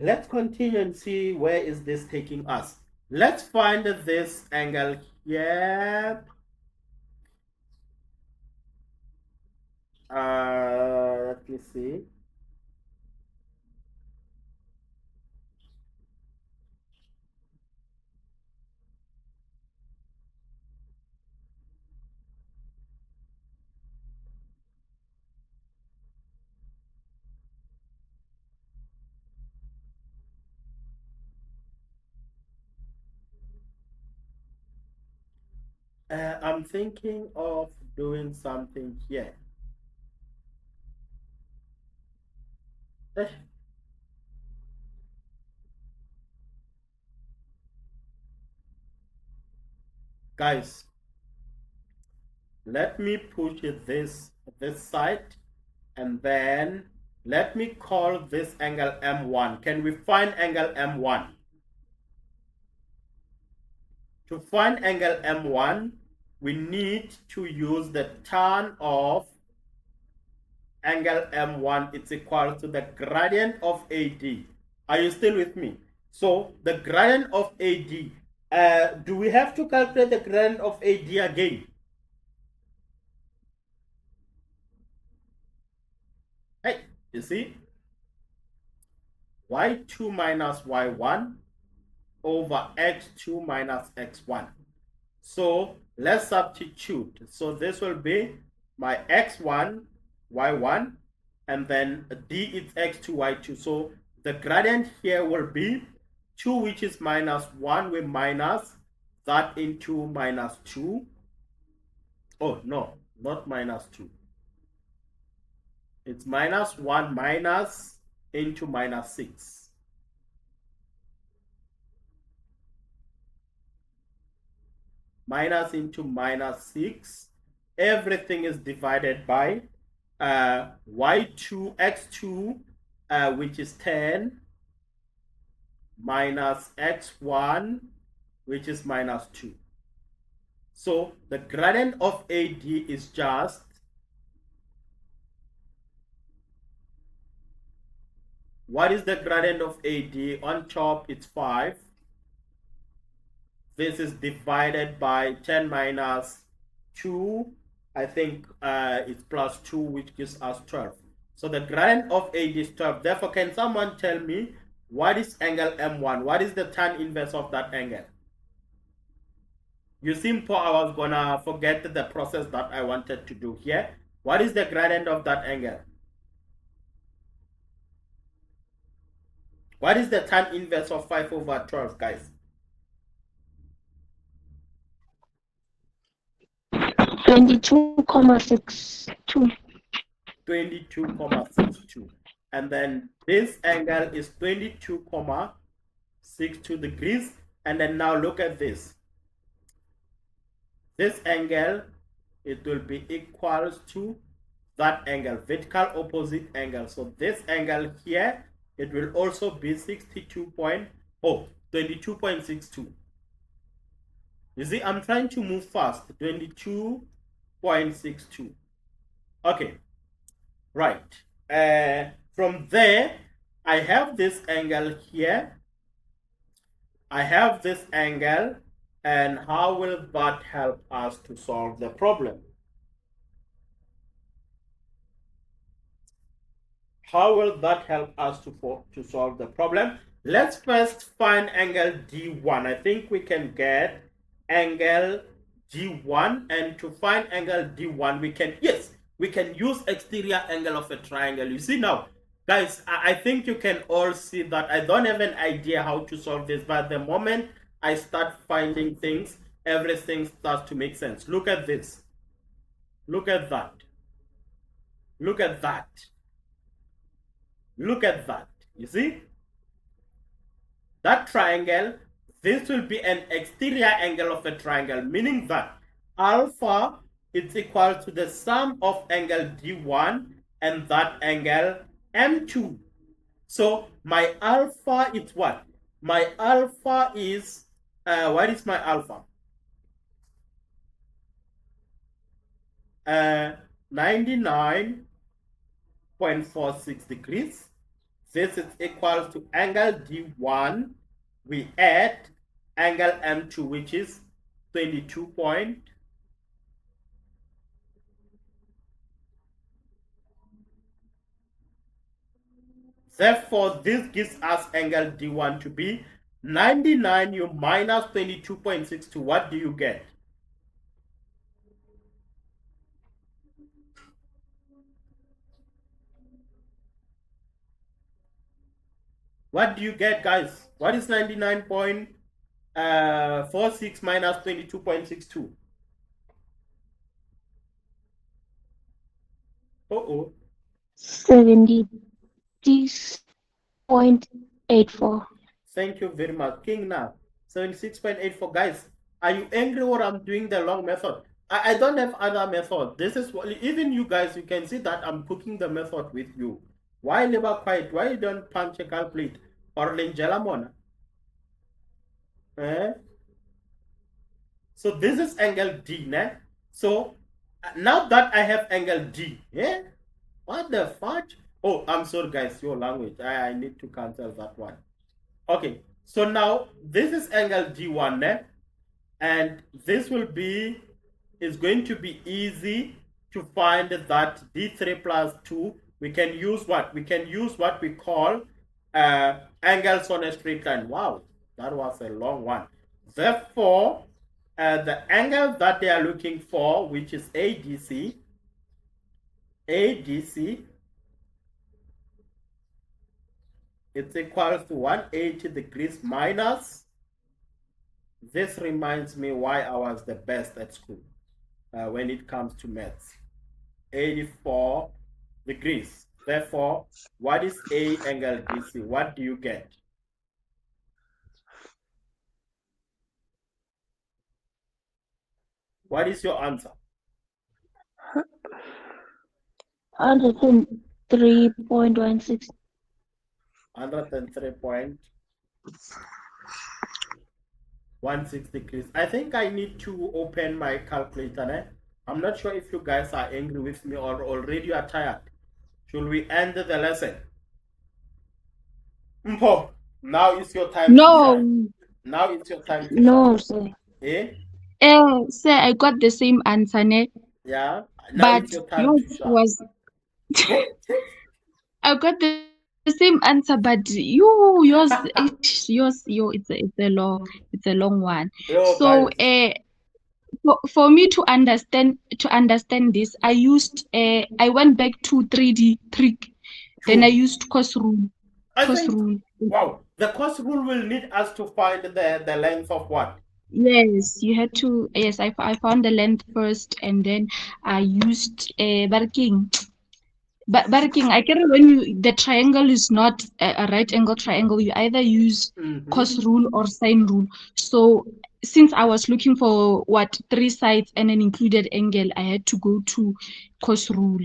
Let's continue and see where is this taking us. Let's find this angle here. Let me see. I'm thinking of doing something here. Eh. Guys, let me push this side, and then let me call this angle M1. Can we find angle M1? To find angle M1, we need to use the tan of angle M1. It's equal to the gradient of AD. Are you still with me? So the gradient of AD, do we have to calculate the gradient of AD again? Hey, you see? Y2 minus Y1 over X2 minus X1. So let's substitute. So this will be my X1, Y1, and then D is X2, Y2. So the gradient here will be 2, which is minus 1. We minus that into minus 2. Oh, no, not minus 2. It's minus 1 minus into minus 6. Minus into minus 6. Everything is divided by y2, x2, which is 10, minus x1, which is minus 2. So the gradient of AD is just what is the gradient of AD? On top, it's 5. This is divided by 10 minus 2. I think it's plus 2, which gives us 12. So the gradient of AD is 12. Therefore, can someone tell me what is angle M1? What is the tan inverse of that angle? You simple, I was gonna forget the process that I wanted to do here. What is the gradient of that angle? What is the tan inverse of 5 over 12, guys? 22,62. 22,62. And then this angle is 22,62 degrees. And then now look at this. This angle, it will be equals to that angle, vertical opposite angle. So this angle here, it will also be 22.62. You see, I'm trying to move fast. 22.62. Okay, right. From there, I have this angle here. I have this angle, and how will that help us to solve the problem? How will that help us to solve the problem? Let's first find angle D1. I think we can get angle D1, and to find angle D1, we can use exterior angle of a triangle. You see now, guys, I think you can all see that I don't have an idea how to solve this, but the moment I start finding things, everything starts to make sense. Look at this. Look at that. Look at that. Look at that. You see? That triangle, this will be an exterior angle of a triangle, meaning that alpha is equal to the sum of angle D1 and that angle M2. So my alpha is what? My alpha is, what is my alpha? 99.46 degrees. This is equal to angle D1. We add angle M2, which is 22 point. Therefore, this gives us angle D1 to be 99. You minus 22.62. What do you get? What do you get, guys? What is 99.46 minus 22.62? Uh-oh. 76.84. Thank you very much. King now. 76.84. Guys, are you angry or I'm doing the long method? I don't have other method. This is what, even you guys, you can see that I'm cooking the method with you. Why never quiet? Why you don't punch a calculate? Or Lengelamona? Eh? So this is angle D, ne? So now that I have angle D, yeah? What the fudge? Oh, I'm sorry, guys, your language. I need to cancel that one. Okay, so now this is angle D1, ne? And this is going to be easy to find that D3 plus 2. We can use what? We can use what we call angles on a straight line. Wow, that was a long one. Therefore, the angle that they are looking for, which is ADC, it's equals to 180 degrees minus. This reminds me why I was the best at school when it comes to maths. 84 degrees. Therefore, what is A angle DC? What do you get? What is your answer? 103.16. 103.16 degrees. I think I need to open my calculator. Eh? I'm not sure if you guys are angry with me or already are tired. Should we end the lesson? Mpo, now it's your time to shine. Now it's your time to No, shine. sir. Eh? Sir, I got the same answer, ne? Yeah. Now But it's your time to yours shine. was I got the same answer, but yours, it's a long one. Yo, So, guys. for me to understand this, I went back to 3D trick, then I True. used cos rule. I think, wow, the cos rule will need us to find the length of what? Yes, you had to. Yes, I found the length first, and then I used barking. But barking, I can when the triangle is not a right angle triangle, you either use cos rule or sine rule. So since I was looking for what 3 sides and an included angle, I had to go to cos rule,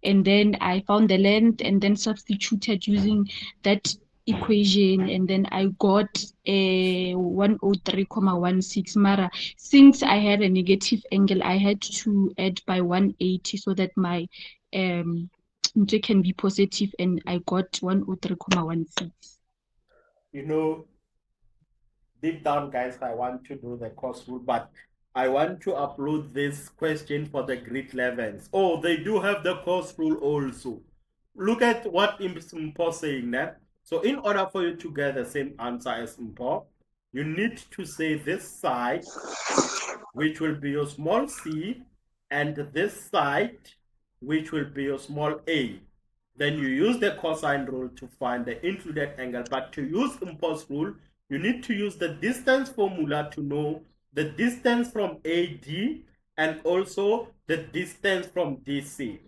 and then I found the length and then substituted using that equation, and then I got a 103.16. Mara, since I had a negative angle, I had to add by 180 so that my it can be positive, and I got 103.16. You know, deep down, guys, I want to do the cos rule, but I want to upload this question for the grade 11s. Oh, they do have the cos rule also. Look at what Impo saying there. So in order for you to get the same answer as Impo, you need to say this side, which will be your small c, and this side, which will be your small a. Then you use the cosine rule to find the included angle. But to use impulse rule, you need to use the distance formula to know the distance from AD and also the distance from DC.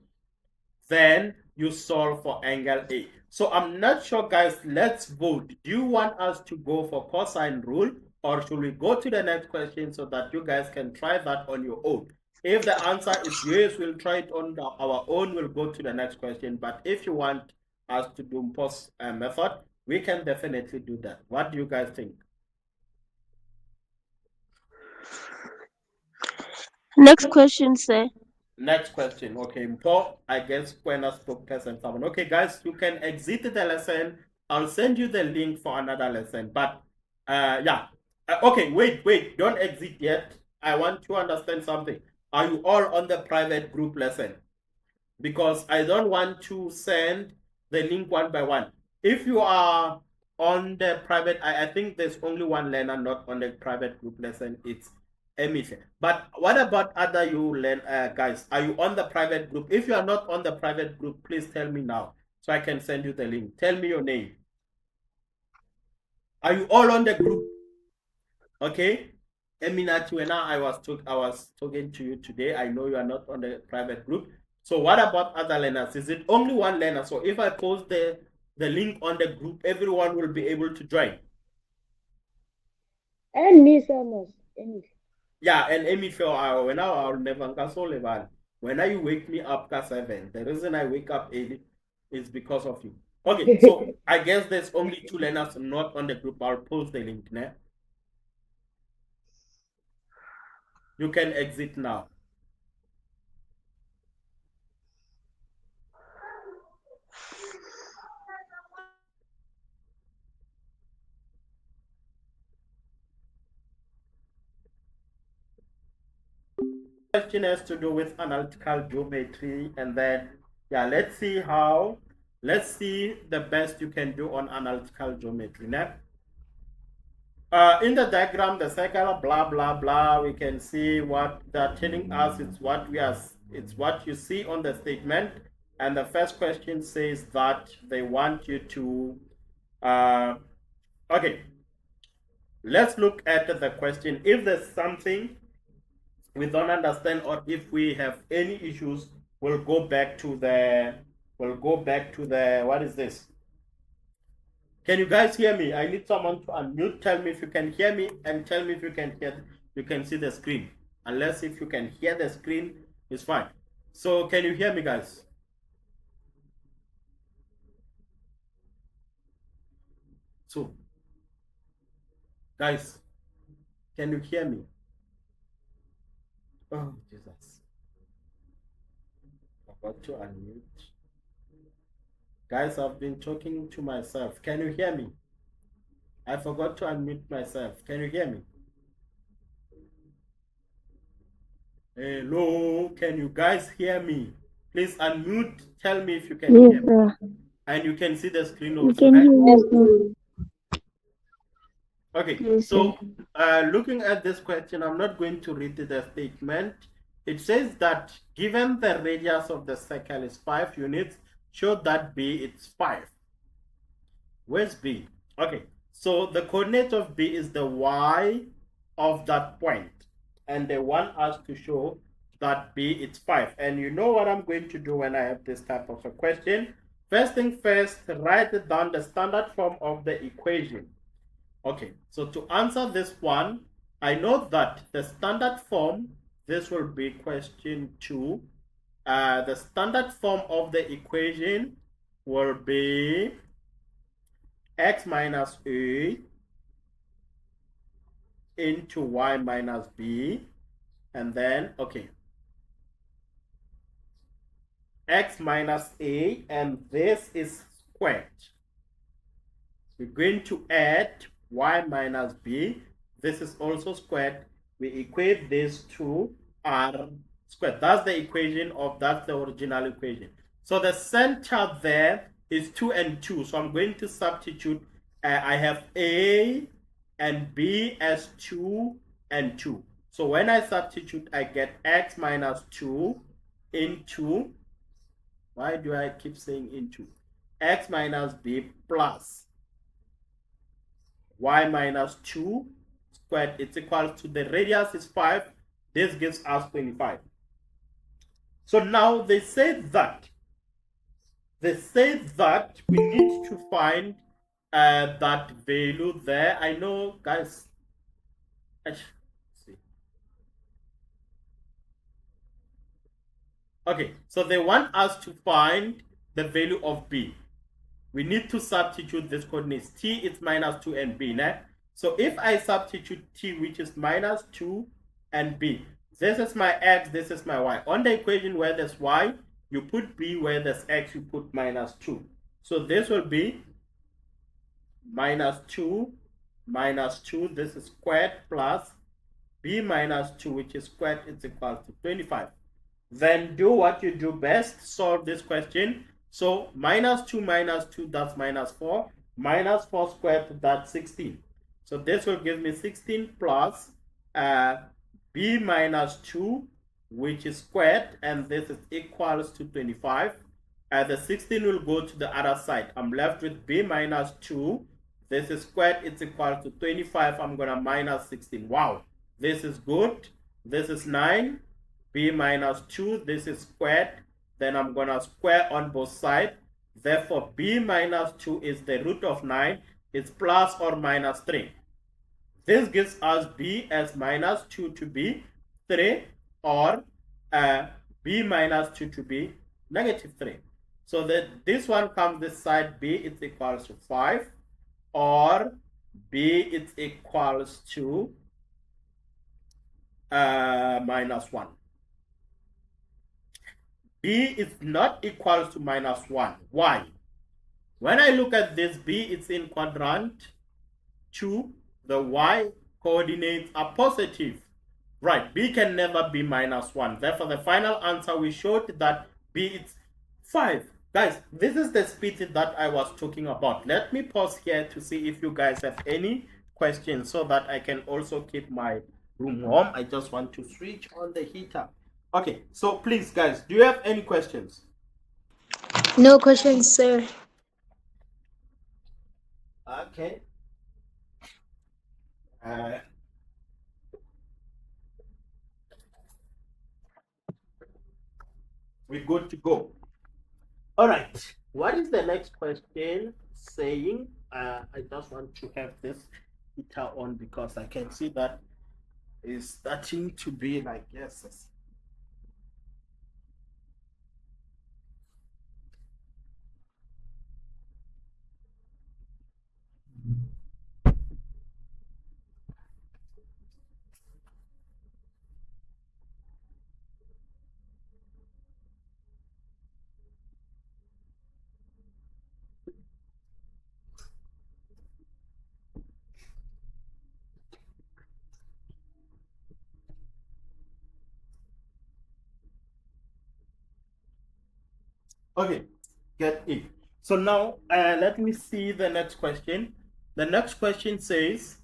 Then you solve for angle A. So I'm not sure, guys. Let's vote. Do you want us to go for cosine rule, or should we go to the next question so that you guys can try that on your own? If the answer is yes, we'll try it on our own. We'll go to the next question. But if you want us to do post method, we can definitely do that. What do you guys think? Next question, sir. Next question. Okay, Paul, I guess Quena spoke test and someone. Okay, guys, you can exit the lesson. I'll send you the link for another lesson. But yeah. Okay, wait, don't exit yet. I want to understand something. Are you all on the private group lesson? Because I don't want to send the link one by one. If you are on the private, I think there's only one learner not on the private group lesson. It's Emife. But what about other you guys? Are you on the private group? If you are not on the private group, please tell me now so I can send you the link. Tell me your name. Are you all on the group? Okay. Eminatuena, I was talking to you today. I know you are not on the private group. So what about other learners? Is it only one learner? So if I post the link on the group, everyone will be able to join. And me, Samus. Yeah, and Amy fell when I'll never level. When you wake me up at 7, the reason I wake up early is because of you. Okay, so I guess there's only 2 learners not on the group. I'll post the link now. You can exit now. Question has to do with analytical geometry, and then yeah, let's see the best you can do on analytical geometry. Now, in the diagram, the circle, blah blah blah, we can see what they're telling us. It's what you see on the statement, and the first question says that they want you to. Okay, let's look at the question. If there's something we don't understand or if we have any issues, we'll go back to the what is this? Can you guys hear me? I need someone to unmute. Tell me if you can hear me and tell me if you can see the screen. Unless if you can hear the screen, it's fine. So can you hear me, guys? So guys, can you hear me? Oh Jesus. I forgot to unmute. Guys, I've been talking to myself. Can you hear me? I forgot to unmute myself. Can you hear me? Hello, can you guys hear me? Please unmute. Tell me if you can hear me. And you can see the screen also. We can hear you. Okay, Yes, so looking at this question, I'm not going to read the statement. It says that given the radius of the circle is 5 units, show that B is 5. Where's B? Okay, so the coordinate of B is the y of that point. And they want us to show that B is 5. And you know what I'm going to do when I have this type of a question? First thing first, write down the standard form of the equation. Okay, so to answer this one, I know that the standard form, this will be question 2. The standard form of the equation will be x minus a into y minus b, and then, okay, x minus a, and this is squared. We're going to add y minus b. This is also squared. We equate this to r squared. That's the equation that's the original equation. So the center there is 2 and 2. So I'm going to substitute. I have a and b as 2 and 2. So when I substitute, I get x minus 2 into, why do I keep saying into? X minus b plus y minus 2 squared. It's equal to, the radius is 5. This gives us 25. So now they say that we need to find that value there. I know, guys. See. Okay, so they want us to find the value of b. we need to substitute this coordinates. T is minus 2 and B. Né? So if I substitute T, which is minus 2 and B, this is my X, this is my Y. On the equation where there's Y, you put B, where there's X, you put minus 2. So this will be minus 2, this is squared, plus B minus 2, which is squared, is equal to 25. Then do what you do best, solve this question. So minus 2, that's minus 4. Minus 4 squared, that's 16. So this will give me 16 plus B minus 2, which is squared, and this is equals to 25. The 16 will go to the other side. I'm left with B minus 2. This is squared, it's equal to 25. I'm going to minus 16. Wow, this is good. This is 9. B minus 2, this is squared. Then I'm going to square on both sides. Therefore, B minus 2 is the root of 9. It's plus or minus 3. This gives us B as minus 2 to be 3, or B minus 2 to be negative 3. So that this one comes this side, B is equals to 5, or B is equals to minus 1. B is not equals to minus 1. Why? When I look at this, B is in quadrant 2. The Y coordinates are positive. Right, B can never be minus 1. Therefore, the final answer we showed that B is 5. Guys, this is the speed that I was talking about. Let me pause here to see if you guys have any questions so that I can also keep my room warm. I just want to switch on the heater. Okay, so please, guys, do you have any questions? No questions, sir. Okay. We're good to go. All right. What is the next question saying? I just want to have this heater on because I can see that it's starting to be like yes. Okay, get it. So now let me see the next question. The next question says,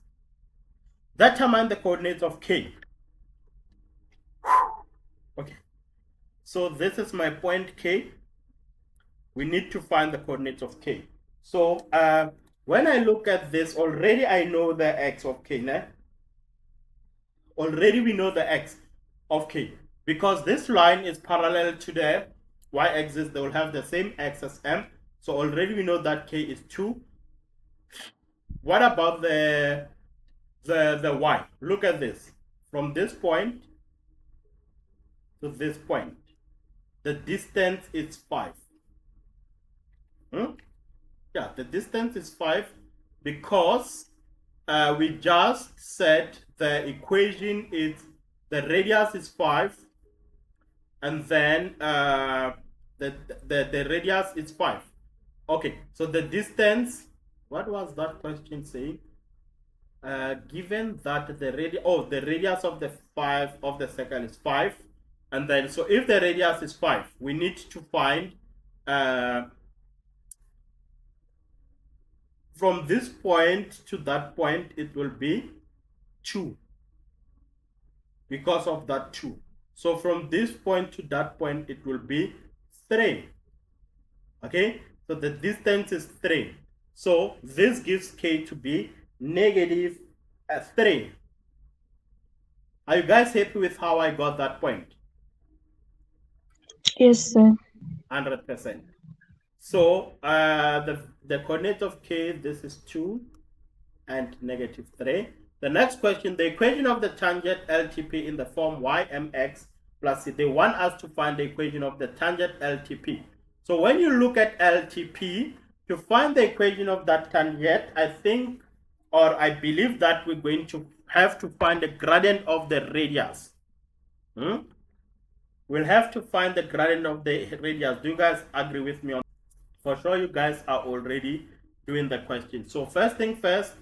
determine the coordinates of K. Okay, so this is my point K. We need to find the coordinates of K. So when I look at this, already I know the X of K. Né? Already we know the X of K. Because this line is parallel to the y-axis, they will have the same x as M. So already we know that K is 2. What about the y? Look at this. From this point to this point, the distance is 5. Yeah, the distance is 5 because we just said the equation is the radius is 5, and then the radius is 5. Okay, so the distance, what was that question saying? Given that the radius of the 5 of the circle is 5, and then so if the radius is 5, we need to find from this point to that point, it will be 2 because of that 2. So from this point to that point, it will be 3. Okay, so the distance is 3. So this gives K to be negative 3. Are you guys happy with how I got that point? Yes, sir. 100%. So the coordinate of K, this is 2 and negative 3. The next question, the equation of the tangent LTP in the form ymx plus c. They want us to find the equation of the tangent LTP. So when you look at LTP, to find the equation of that tangent, I think, or I believe that we're going to have to find the gradient of the radius. We'll have to find the gradient of the radius. Do you guys agree with me on? For sure, you guys are already doing the question. So first thing first,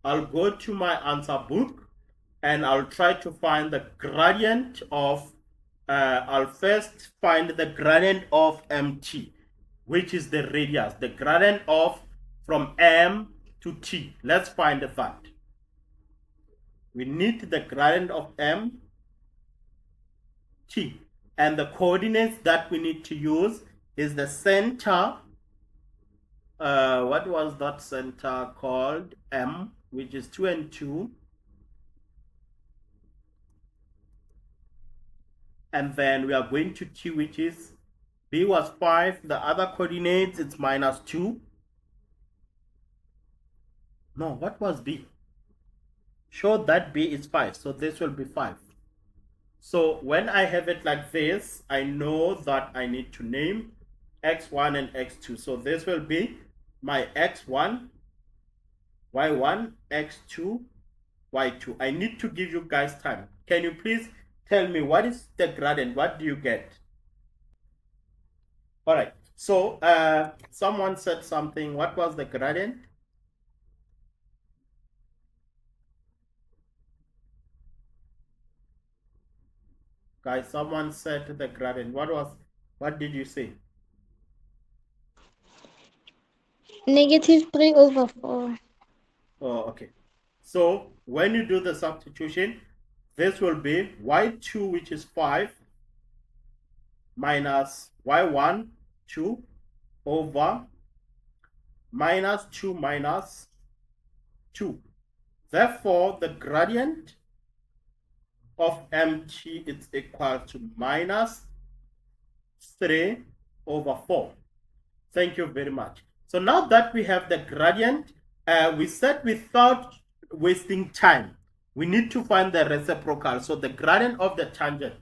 I'll go to my answer book and I'll try to find the gradient of, I'll first find the gradient of MT, which is the radius, the gradient of from M to T. Let's find that. We need the gradient of M, T. And the coordinates that we need to use is the center. What was that center called? M, which is 2 and 2. And then we are going to T, which is, B was 5. The other coordinates, it's -2. No, what was B? Show that B is 5. So this will be 5. So when I have it like this, I know that I need to name x1 and x2. So this will be my x1, y1, x2, y2. I need to give you guys time. Can you please tell me what is the gradient? What do you get? All right. So someone said something. What was the gradient? Guys, someone said the gradient. What did you say? -3/4. Oh, okay. So when you do the substitution, this will be y2, which is 5, minus y1, 2, over -2 minus 2. Therefore, the gradient of MT is equal to -3/4. Thank you very much. So now that we have the gradient, we said without wasting time, we need to find the reciprocal. So the gradient of the tangent,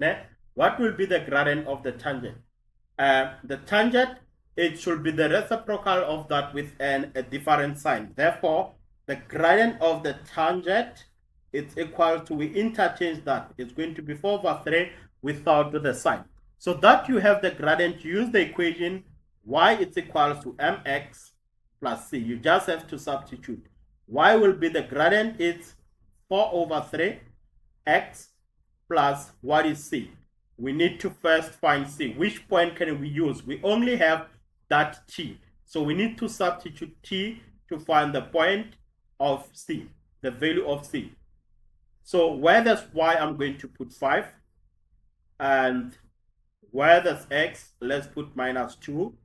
what will be the gradient of the tangent? The tangent, it should be the reciprocal of that with a different sign. Therefore, the gradient of the tangent, it's equal to, we interchange that. It's going to be 4/3 without the sign. So that you have the gradient, use the equation y is equal to mx plus c. You just have to substitute. Y will be the gradient, it's 4/3 x plus what is c? We need to first find c. Which point can we use? We only have that t. So we need to substitute t to find the point of c, the value of c. So where there's y, I'm going to put 5. And where there's x, let's put -2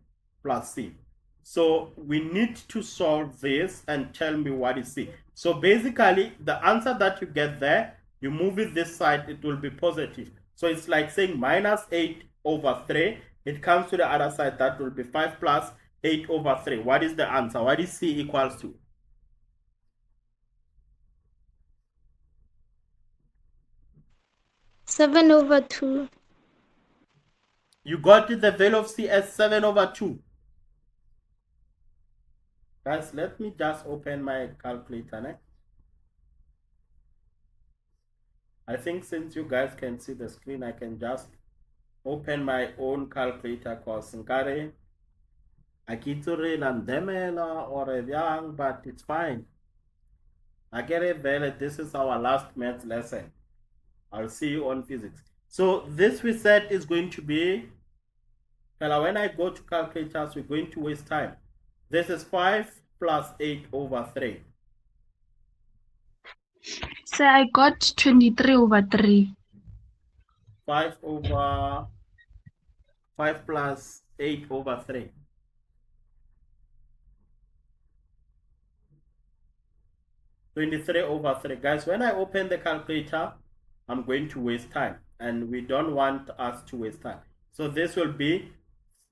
plus c. So we need to solve this and tell me what is c. So basically, the answer that you get there, you move it this side, it will be positive. So it's like saying -8/3. It comes to the other side, that will be 5 plus 8/3. What is the answer? What is c equals to? Seven over 2. You got the value of c as 7/2. Guys, let me just open my calculator. I think since you guys can see the screen, I can just open my own calculator because nkare akitsure landemela or young, but it's fine. I get it, this is our last math lesson. I'll see you on physics. So this we said is going to be, well, when I go to calculators, we're going to waste time. This is 5 plus 8/3. So I got 23/3. 5 plus 8/3. 23/3. Guys, when I open the calculator, I'm going to waste time, and we don't want us to waste time. So this will be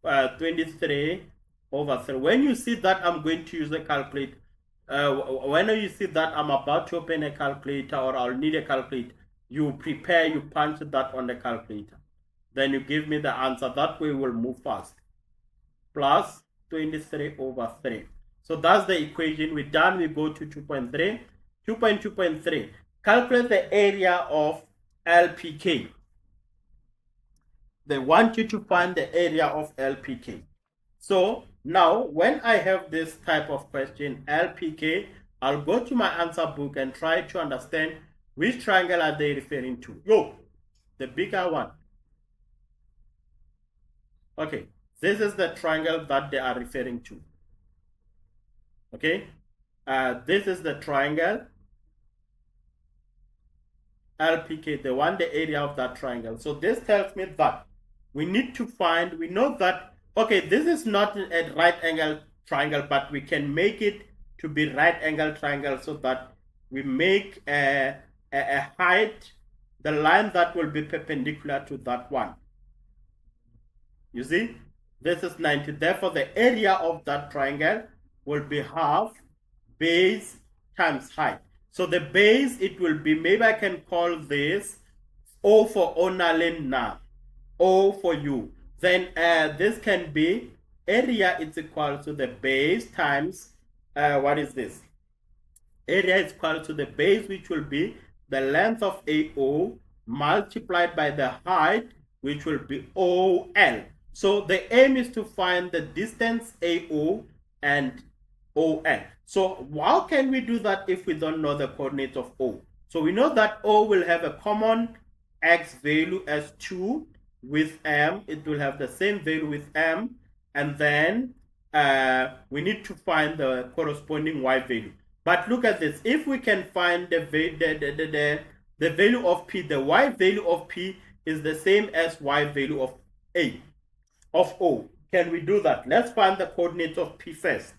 23/3. When you see that I'm going to use a calculator, when you see that I'm about to open a calculator or I'll need a calculator, you prepare, you punch that on the calculator. Then you give me the answer. That way we'll move fast. Plus 23/3. So that's the equation. We're done. We go to 2.3. 2.2.3. Calculate the area of LPK. They want you to find the area of LPK. So now when I have this type of question, LPK, I'll go to my answer book and try to understand which triangle are they referring to. Yo, the bigger one. Okay, this is the triangle that they are referring to. Okay, this is the triangle LPK, the one, the area of that triangle. So this tells me that we need to find, we know that, okay, this is not a right angle triangle, but we can make it to be right angle triangle so that we make a height, the line that will be perpendicular to that one. You see, this is 90. Therefore, the area of that triangle will be half base times height. So the base, it will be, maybe I can call this O for Onalena, O for you. Then this can be area is equal to the base times, what is this? Area is equal to the base, which will be the length of AO multiplied by the height, which will be OL. So the aim is to find the distance AO and OL. So how can we do that if we don't know the coordinates of O? So we know that O will have a common X value as 2 with M. It will have the same value with M. And then we need to find the corresponding Y value. But look at this. If we can find the value of P, the Y value of P is the same as Y value of O. Can we do that? Let's find the coordinates of P first.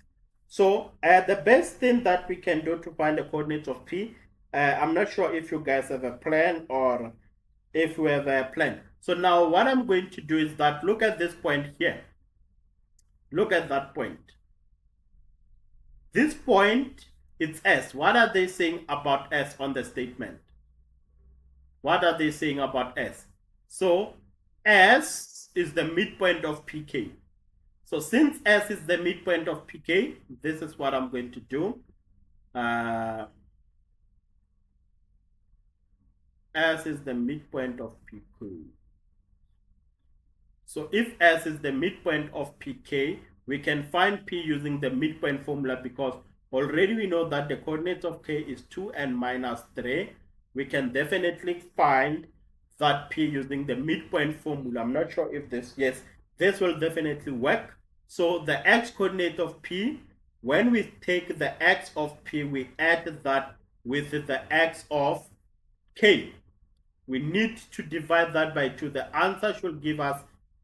So the best thing that we can do to find the coordinates of P, I'm not sure if you guys have a plan or if we have a plan. So now what I'm going to do is that, look at this point here. Look at that point. This point, it's S. What are they saying about S on the statement? What are they saying about S? So S is the midpoint of PK. So since S is the midpoint of PK, this is what I'm going to do. S is the midpoint of PK. So if S is the midpoint of PK, we can find P using the midpoint formula, because already we know that the coordinates of K is 2 and minus 3. We can definitely find that P using the midpoint formula. I'm not sure if this, yes, this will definitely work. So the X coordinate of P, when we take the X of P, we add that with the X of K. We need to divide that by 2. The answer should give us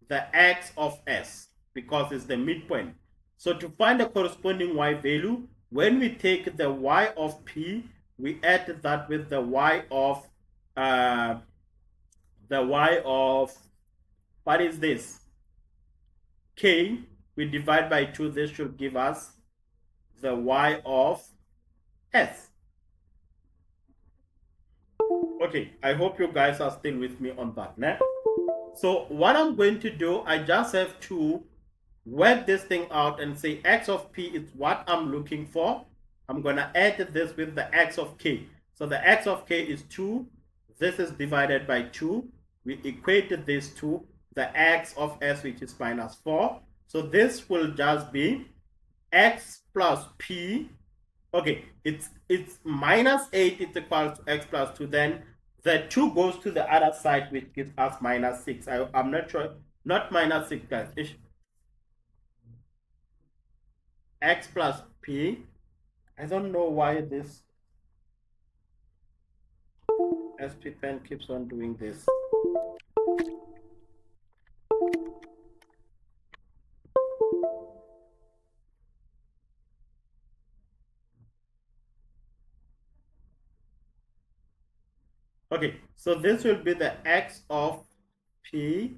the X of S, because it's the midpoint. So to find the corresponding Y value, when we take the Y of P, we add that with the Y of what is this? K. We divide by 2. This should give us the Y of S. Okay, I hope you guys are still with me on that. Né? So what I'm going to do, I just have to work this thing out and say X of P is what I'm looking for. I'm going to add this with the X of K. So the X of K is 2. This is divided by 2. We equated this to the X of S, which is minus 4. So this will just be X plus P. Okay, it's minus 8 is equal to X plus 2. Then the 2 goes to the other side, which gives us minus 6. I'm not sure, not minus 6, guys. It's X plus P. I don't know why this SP pen keeps on doing this. Okay, so this will be the X of P.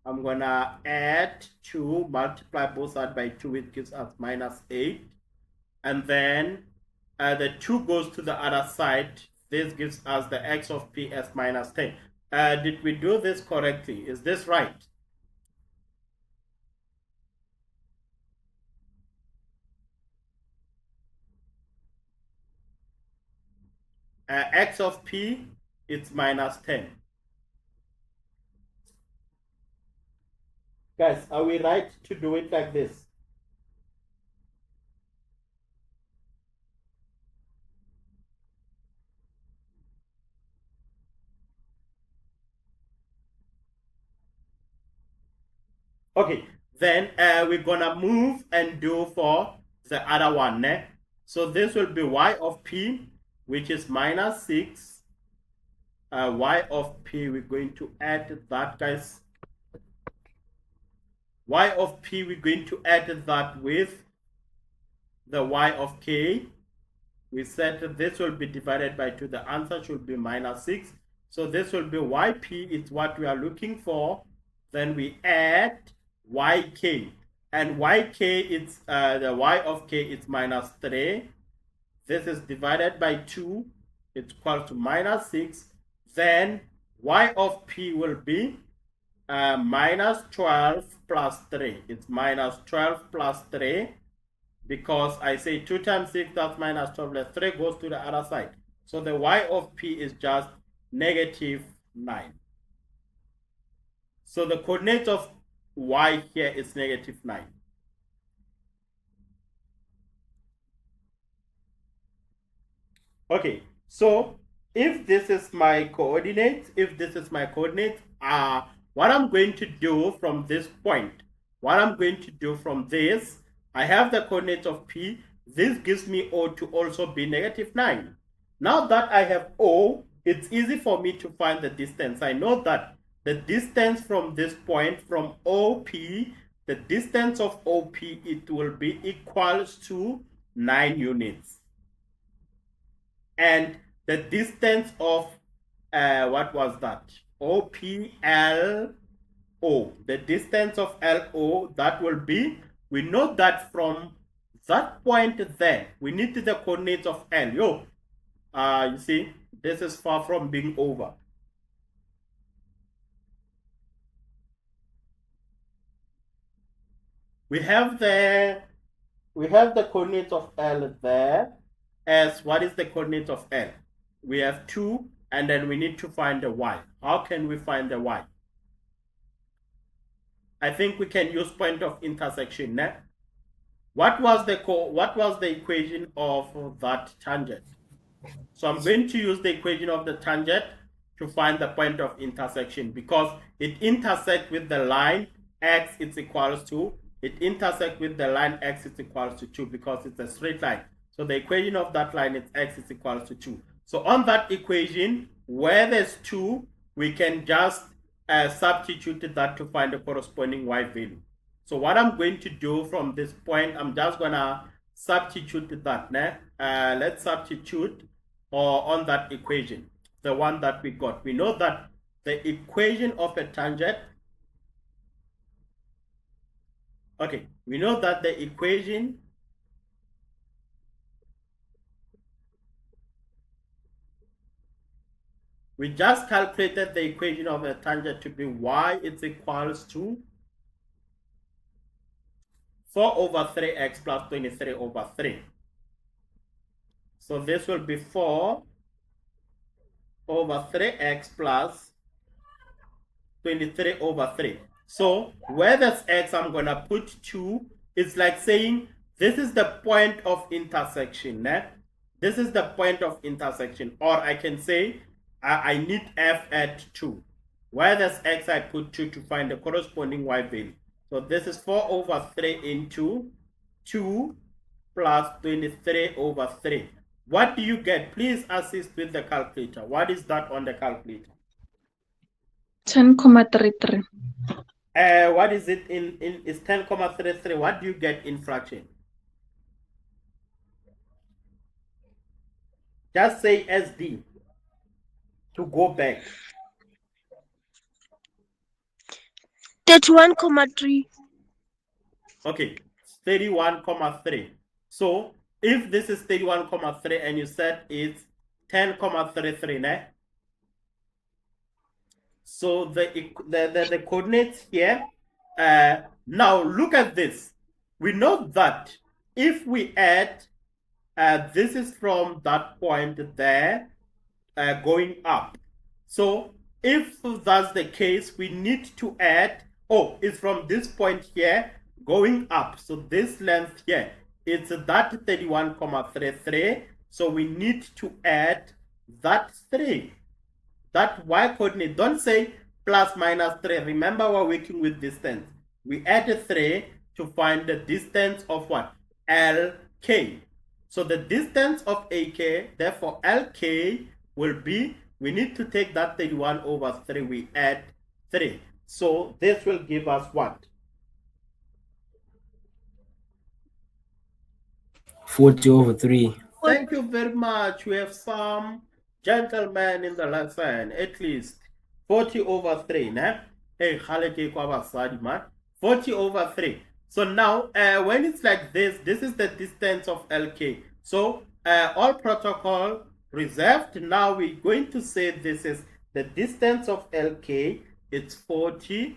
I'm gonna add 2, multiply both sides by 2, which gives us minus 8. And then the 2 goes to the other side. This gives us the X of P as minus 10. Did we do this correctly? Is this right? x of p, it's minus 10. Guys, are we right to do it like this? Okay, then we're gonna move and do for the other one. So this will be y of p, which is minus 6. Y of p, we're going to add that, guys. Y of p, we're going to add that with the y of k. We said that this will be divided by 2. The answer should be minus 6. So this will be yp, it's what we are looking for. Then we add yk. And yk, it's the y of k is minus 3. This is divided by 2. It's equal to minus 6. Then y of p will be minus 12 plus 3. It's minus 12 plus 3. Because I say 2 times 6, that's minus 12. Less 3 goes to the other side. So the y of p is just negative 9. So the coordinate of y here is negative 9. Okay, so if this is my coordinate, what I'm going to do from this point, I have the coordinate of p. This gives me O to also be negative 9. Now that I have O, it's easy for me to find the distance. I know that the distance from this point, from OP, the distance of OP, it will be equals to 9 units. And the distance of, what was that? OPLO. The distance of LO, that will be, we know that from that point there, we need the coordinates of L. You see, this is far from being over. We have the coordinates of L there. As what is the coordinate of L? We have 2, and then we need to find the y. How can we find the y? I think we can use point of intersection. What was the equation of that tangent? So I'm going to use the equation of the tangent to find the point of intersection, because it intersects with the line x is equals to, it intersects with the line x is equals to 2, because it's a straight line. So the equation of that line is x is equals to 2. So on that equation, where there's 2, we can just substitute that to find the corresponding y value. So what I'm going to do from this point, I'm just going to substitute that. Let's substitute on that equation, the one that we got. We know that the equation of a tangent, okay, we know that the equation we just calculated the equation of a tangent to be y is equals to 4 over 3x plus 23 over 3. So this will be 4 over 3x plus 23 over 3. So where there's x, I'm going to put 2. It's like saying this is the point of intersection. This is the point of intersection. Or I can say I need f at 2. Where there's x, I put 2 to find the corresponding y value. So this is 4 over 3 into 2 plus 23 over 3. What do you get? Please assist with the calculator. What is that on the calculator? 10,33. What is it is 10,33. What do you get in fraction? Just say SD to go back. 31,3. Okay, 31,3. So if this is 31,3 and you said it's 10,33, so the coordinates here, now look at this. We know that if we add, this is from that point there, going up. So if that's the case, we need to add, oh, it's from this point here going up. So this length here, it's that 31,33. So we need to add that 3. That y coordinate, don't say plus minus 3. Remember, we're working with distance. We add a 3 to find the distance of what? LK. So the distance of AK, therefore LK will be, we need to take that 31 over 3, we add 3. So this will give us what? 40 over 3. Thank you very much. We have some gentlemen in the lesson, at least 40 over 3. Né? Hey, 40 over 3. So now, when it's like this is the distance of LK. So all protocol reserved. Now we're going to say this is the distance of LK. It's 40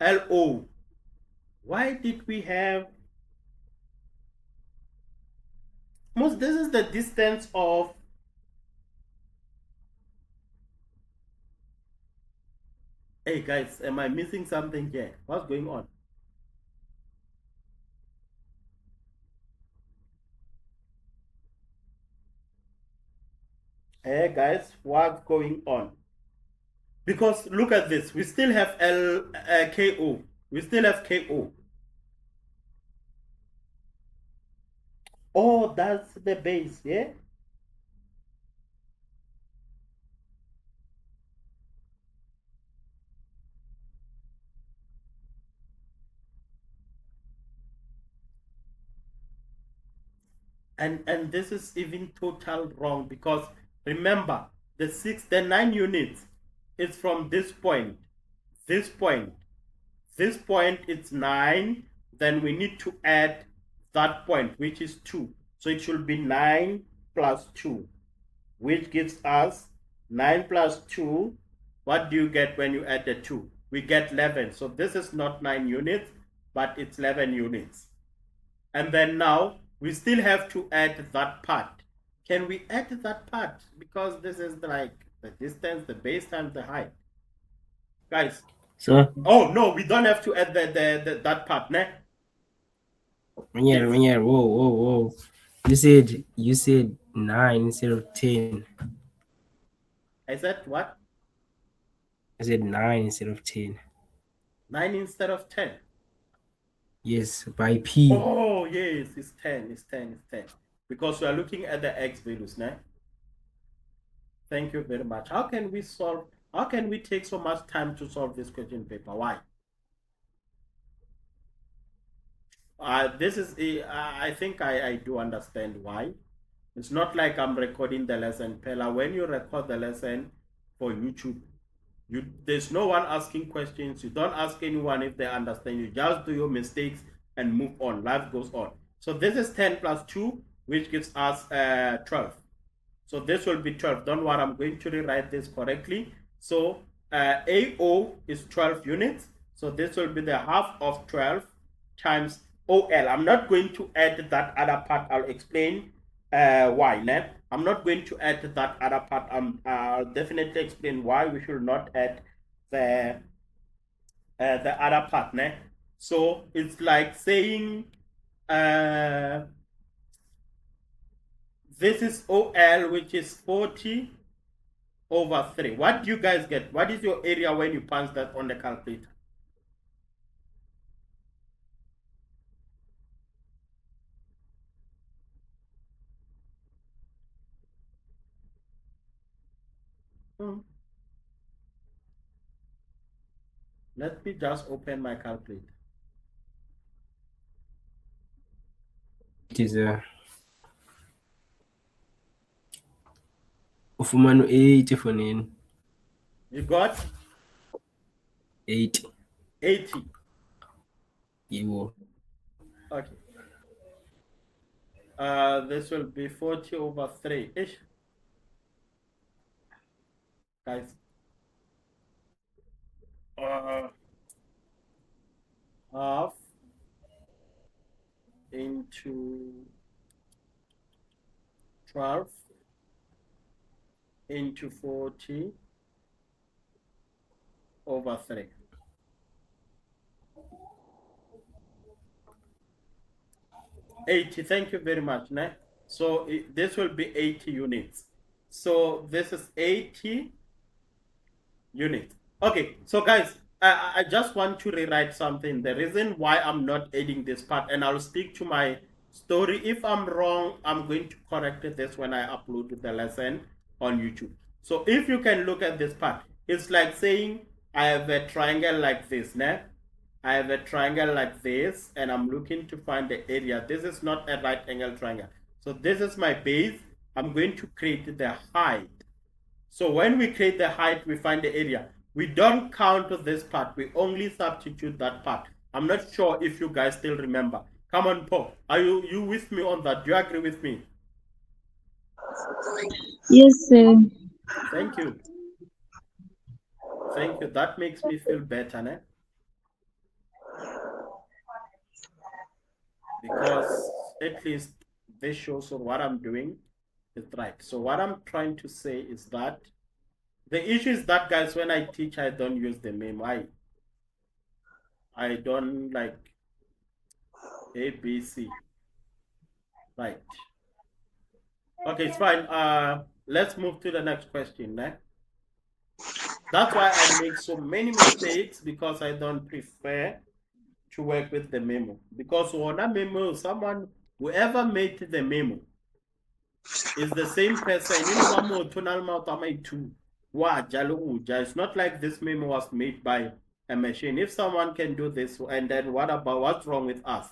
LO. Why did we have this is the distance of hey guys, am I missing something here? What's going on? Hey guys, what's going on? Because look at this, we still have KO. We still have KO. Oh, that's the base, yeah? And this is even total wrong, because remember, the 9 units is from this point, this point, this point, it's 9. Then we need to add that point, which is 2. So it should be 9 plus 2, which gives us 9 plus 2. What do you get when you add the 2? We get 11. So this is not 9 units, but it's 11 units. And then now we still have to add that part. Can we add that part? Because this is like the distance, the base times the height. Guys. So, oh no, we don't have to add that part, ne? yeah, whoa. You said 9 instead of 10. I said what? I said 9 instead of 10. 9 instead of 10. Yes, by P. Oh yes, it's 10, it's 10, it's 10. Because we are looking at the x values, ne? Thank you very much. How can we take so much time to solve this question paper? Why? This is I think I do understand why. It's not like I'm recording the lesson. Pella, when you record the lesson for YouTube, there's no one asking questions. You don't ask anyone if they understand. You just do your mistakes and move on. Life goes on. So this is 10 plus 2, which gives us 12. So this will be 12. Don't worry, I'm going to rewrite this correctly. So AO is 12 units. So this will be the half of 12 times OL. I'm not going to add that other part. I'll explain why. Né? I'm not going to add that other part. I'll definitely explain why we should not add the other part. Né? So it's like saying this is OL, which is 40 over 3. What do you guys get? What is your area when you punch that on the calculator? Let me just open my calculator. It is ufumano 80 for nini? You got 80. 80. Yiwo. Okay. This will be 40 over 3 ish. Guys. Half into 12 into 40 over 3. Thank you very much. Ne? So this will be 80 units. So this is 80 units. Okay, so guys, I just want to rewrite something. The reason why I'm not adding this part, and I'll stick to my story. If I'm wrong, I'm going to correct this when I upload the lesson on YouTube. So if you can look at this part, it's like saying I have a triangle like this. Ne? I have a triangle like this, and I'm looking to find the area. This is not a right angle triangle. So this is my base. I'm going to create the height. So when we create the height, we find the area. We don't count this part. We only substitute that part. I'm not sure if you guys still remember. Come on, Paul. Are you with me on that? Do you agree with me? Yes, sir. Thank you. Thank you. That makes me feel better, né? Because at least this shows what I'm doing is right. So what I'm trying to say is that the issue is that, guys, when I teach, I don't use the meme. I don't like A, B, C. Right. Okay, it's fine. Let's move to the next question. Né? That's why I make so many mistakes, because I don't prefer to work with the memo. Because on a memo, whoever made the memo is the same person. It's not like this memo was made by a machine. If someone can do this, and then what's wrong with us?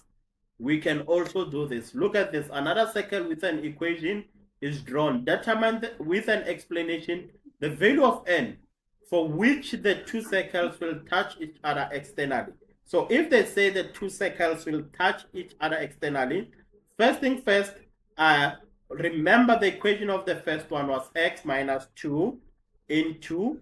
We can also do this. Look at this. Another circle with an equation is drawn. Determine with an explanation the value of n for which the two circles will touch each other externally. So if they say the two circles will touch each other externally, first thing first, remember the equation of the first one was x minus 2 into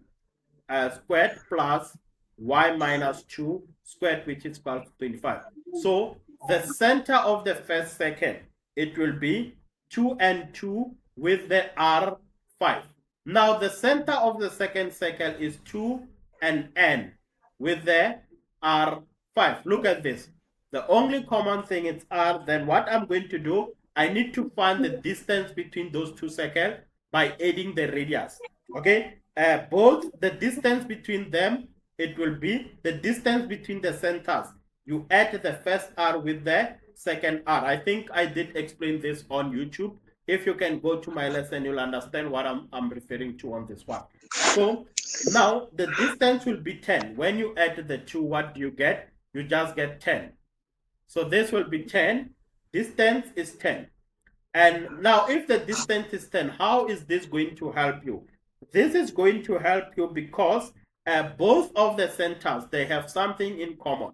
squared plus y minus 2 squared, which is equal to 25. So the center of the first circle, it will be 2 and 2 with the R5. Now the center of the second circle is 2 and n with the R5. Look at this. The only common thing is R. Then what I'm going to do, I need to find the distance between those two circles by adding the radius. Okay? Both the distance between them, it will be the distance between the centers. You add the first R with the second R. I think I did explain this on YouTube. If you can go to my lesson, you'll understand what I'm referring to on this one. So now the distance will be 10. When you add the two, what do you get? You just get 10. So this will be 10. Distance is 10. And now if the distance is 10, how is this going to help you? This is going to help you because both of the centers, they have something in common.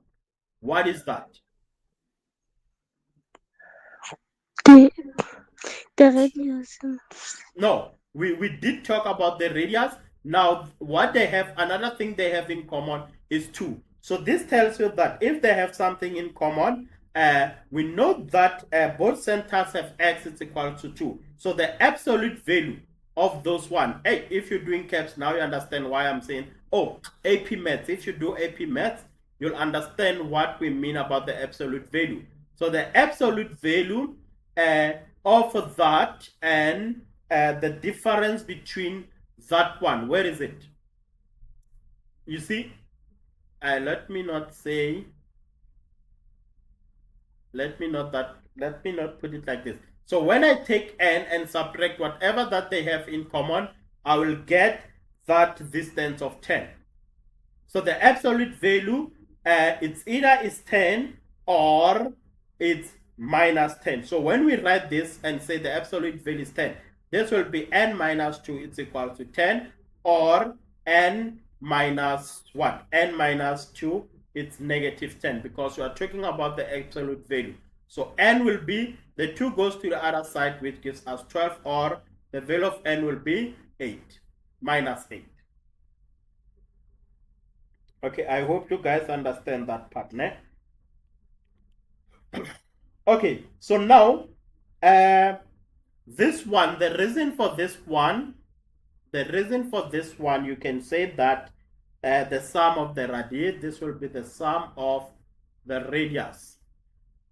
What is that? The radius. No, we did talk about the radius. Now, what they have, another thing they have in common is 2. So this tells you that if they have something in common, we know that both centers have x is equal to 2. So the absolute value of those one, hey, if you're doing caps, now you understand why I'm saying, oh, AP Maths. If you do AP Maths, you'll understand what we mean about the absolute value. So the absolute value of that and the difference between that one, where is it? You see, let me not put it like this. So when I take n and subtract whatever that they have in common, I will get that distance of 10. So the absolute value, it's either is 10 or it's minus 10. So when we write this and say the absolute value is 10, this will be n minus 2 is equal to 10, or n minus what? N minus 2, it's negative 10, because we are talking about the absolute value. So n will be, the 2 goes to the other side, which gives us 12, or the value of n will be 8, minus 8. Okay, I hope you guys understand that part, ne? Okay, so now, this one, the reason for this one The reason for this one, you can say that the sum of the radius, this will be the sum of the radius.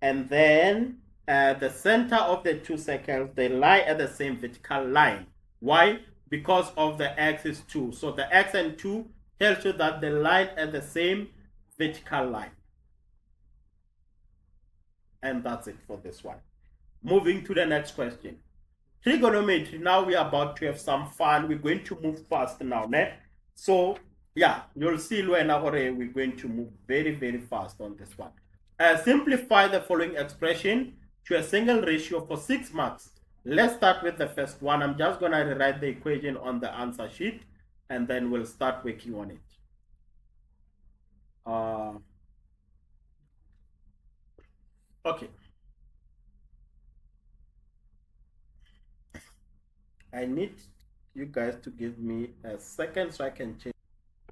And then the center of the two circles, they lie at the same vertical line. Why? Because of the x is 2. So the x and 2 tells you that they lie at the same vertical line. And that's it for this one. Moving to the next question. Trigonometry, now we are about to have some fun. We're going to move fast now. Ne? So, yeah, you'll see when we're going to move very, very fast on this one. Simplify the following expression to a single ratio for 6 marks. Let's start with the first one. I'm just going to rewrite the equation on the answer sheet, and then we'll start working on it. Okay. I need you guys to give me a second so I can change.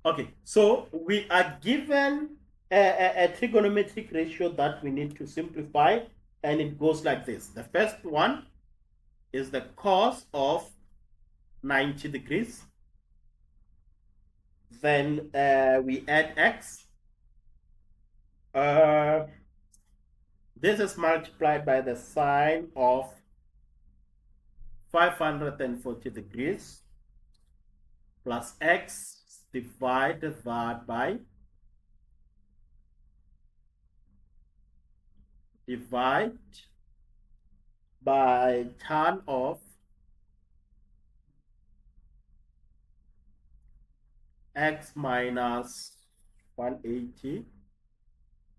Okay, so we are given a trigonometric ratio that we need to simplify, and it goes like this. The first one is the cos of 90 degrees. Then we add x. This is multiplied by the sine of 540 degrees plus x divided that by tan of x minus 180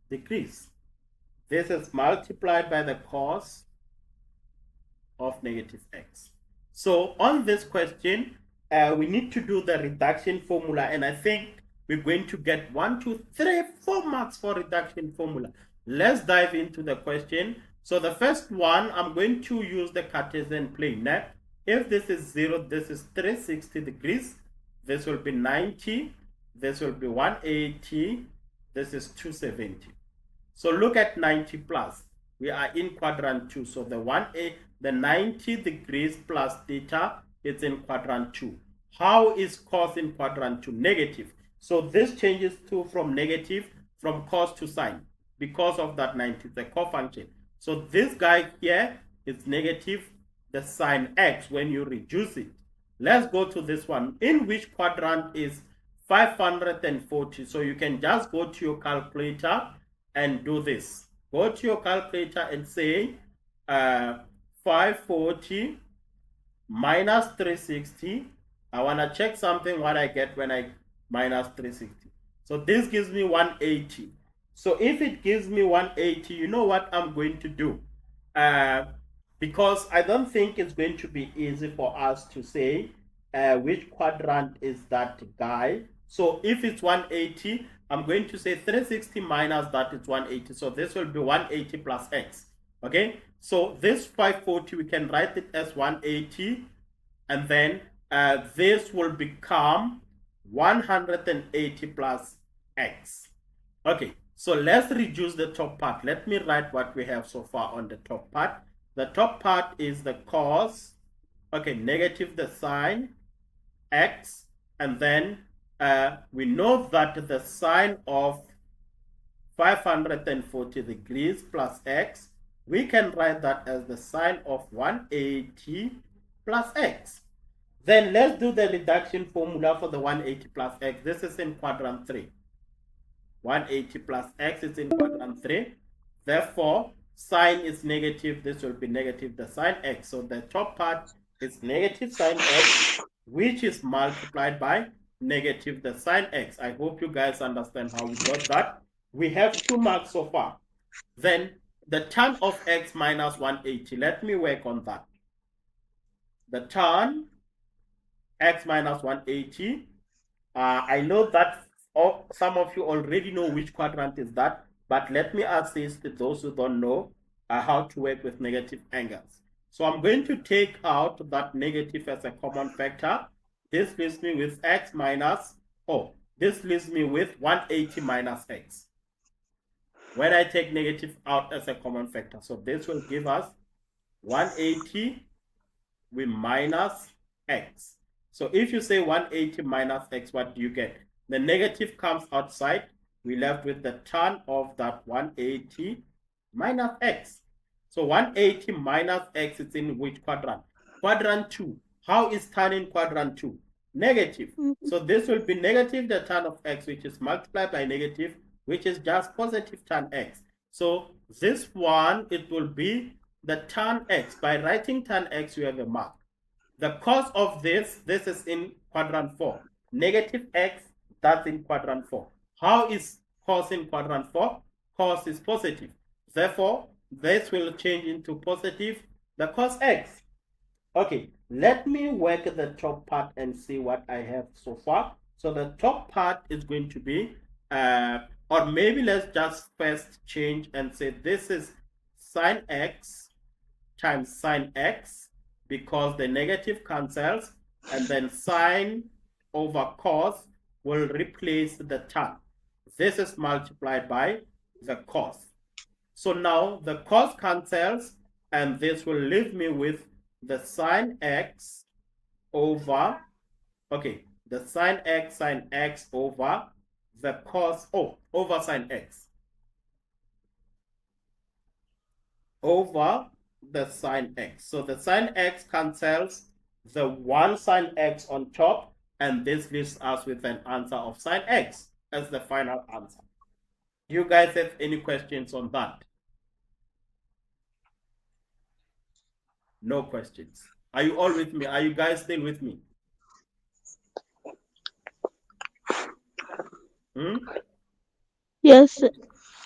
degrees. This is multiplied by the cos of negative x. So on this question, we need to do the reduction formula, and I think we're going to get 1, 2, 3, 4 marks for reduction formula. Let's dive into the question. So the first one, I'm going to use the Cartesian plane. Now, if this is 0, this is 360 degrees. This will be 90. This will be 180. This is 270. So look at 90 plus. We are in quadrant 2. So the 90 degrees plus theta, it's in quadrant 2. How is cos in quadrant 2? Negative. So this changes from negative, from cos to sine. Because of that 90, the cofunction. So this guy here is negative the sine x when you reduce it. Let's go to this one. In which quadrant is 540? So you can just go to your calculator and do this. Go to your calculator and say 540 minus 360. I want to check something what I get when I minus 360. So this gives me 180. So if it gives me 180, you know what I'm going to do? Because I don't think it's going to be easy for us to say which quadrant is that guy. So if it's 180, I'm going to say 360 minus that is 180. So this will be 180 plus x. Okay, so this 540, we can write it as 180. And then this will become 180 plus x. Okay, so let's reduce the top part. Let me write what we have so far on the top part. The top part is the cos, okay, negative the sine x, and then we know that the sine of 540 degrees plus x, we can write that as the sine of 180 plus x. Then let's do the reduction formula for the 180 plus x. This is in quadrant 3. 180 plus x is in quadrant 3. Therefore, sine is negative. This will be negative the sine x. So the top part is negative sine x, which is multiplied by negative the sine x. I hope you guys understand how we got that. We have 2 marks so far. Then the tan of x minus 180. Let me work on that. The tan x minus 180. I know that some of you already know which quadrant is that, but let me assist those who don't know how to work with negative angles. So I'm going to take out that negative as a common factor. This leaves me with x minus, this leaves me with 180 minus x. When I take negative out as a common factor, so this will give us 180 with minus x. So if you say 180 minus x, what do you get? The negative comes outside. We left with the tan of that 180 minus x. So 180 minus x is in which quadrant? Quadrant 2. How is tan in quadrant 2? Negative. So this will be negative the tan of x, which is multiplied by negative, which is just positive tan x. So this one, it will be the tan x. By writing tan x, you have a mark. The cos of this is in quadrant 4. Negative x, that's in quadrant 4. How is cos in quadrant 4? Cos is positive. Therefore, this will change into positive, the cos x. Okay, let me work the top part and see what I have so far. So the top part is going to be, or maybe let's just first change and say this is sine x times sine x, because the negative cancels, and then sine over cos will replace the tan. This is multiplied by the cos. So now the cos cancels, and this will leave me with the sine x over, okay, the sine x over the cos, over sine x, over the sine x. So the sine x cancels the one sine x on top, and this leaves us with an answer of sine x as the final answer. Do you guys have any questions on that? No questions. Are you all with me? Are you guys still with me? Yes.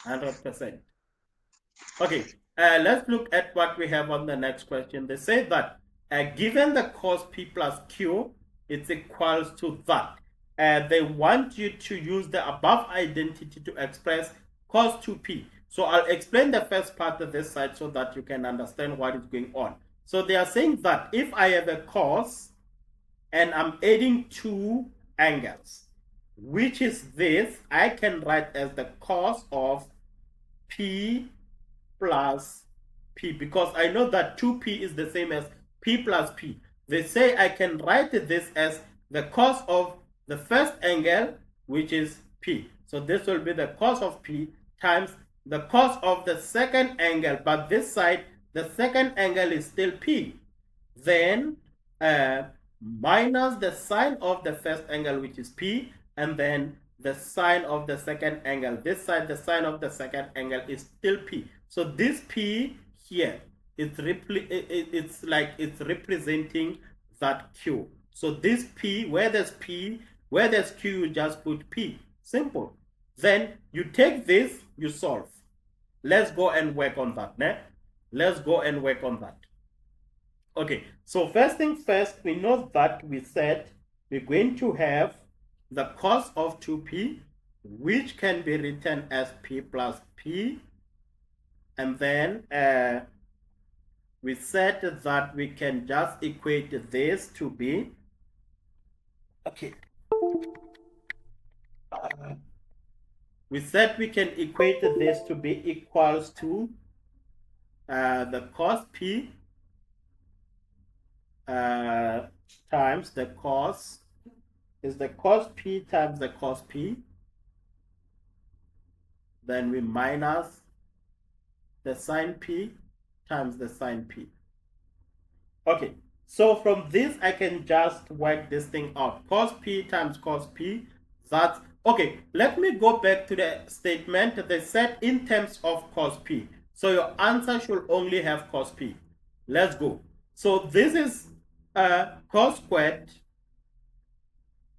100%. Okay, let's look at what we have on the next question. They say that given the cos p plus q, it's equals to that. They want you to use the above identity to express cos 2p. So I'll explain the first part of this side so that you can understand what is going on. So they are saying that if I have a cos and I'm adding two angles, which is this, I can write as the cos of p plus p, because I know that 2p is the same as p plus p. They say I can write this as the cos of the first angle, which is p. So this will be the cos of p times the cos of the second angle, but this side, the second angle is still p. Then minus the sine of the first angle, which is p, and then the sine of the second angle. This side, the sine of the second angle is still p. So this p here, it's representing that q. So this p, where there's q, you just put p. Simple. Then you take this, you solve. Let's go and work on that. Né? Let's go and work on that. Okay, so first thing first, we know that we said we're going to have the cos of 2p, which can be written as p plus p. And then we said that we can just equate this to be, okay. We said we can equate this to be equals to the cos p times the cos, is the cos p times the cos p. Then we minus the sine p times the sine p. Okay, so from this I can just work this thing out. Cos p times cos p, that's okay. Let me go back to the statement. They said in terms of cos p, so your answer should only have cos p. Let's go. So this is cos squared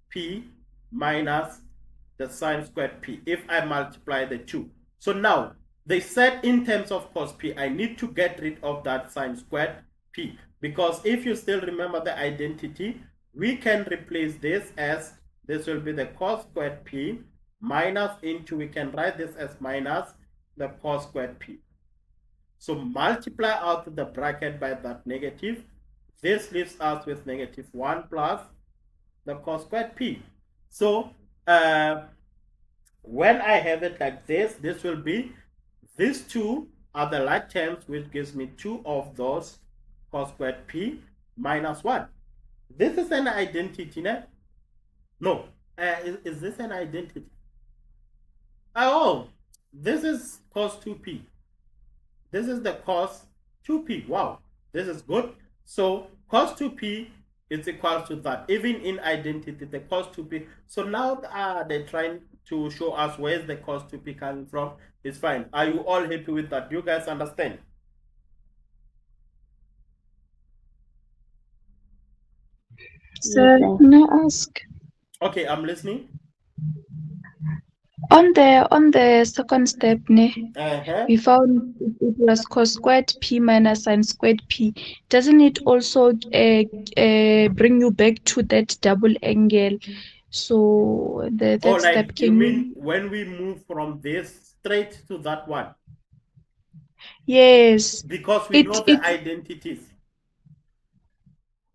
p minus the sine squared p if I multiply the two. So now they said in terms of cos p, I need to get rid of that sine squared p, because if you still remember the identity, we can replace this as, this will be the cos squared p minus into, we can write this as minus the cos squared p. So multiply out the bracket by that negative. This leaves us with -1 plus the cos squared p. So when I have it like this, this will be, these two are the like terms, which gives me 2 of those cos squared p minus 1. This is an identity, ne? No. Is this an identity? Oh, this is cos 2p. This is the cos 2p. Wow, this is good. So cos 2p is equal to that. Even in identity, the cos 2p. So now they're trying to show us where's the cos 2p coming from. It's fine. Are you all happy with that? You guys understand? Sir, Yes, sir. can I ask? Okay, I'm listening. On the second step, Uh-huh. we found it was cos squared p minus sin squared p. Doesn't it also bring you back to that double angle? So the Oh, third step, like you can mean you? when we move from this straight to that one? Yes. Because we know the It identities.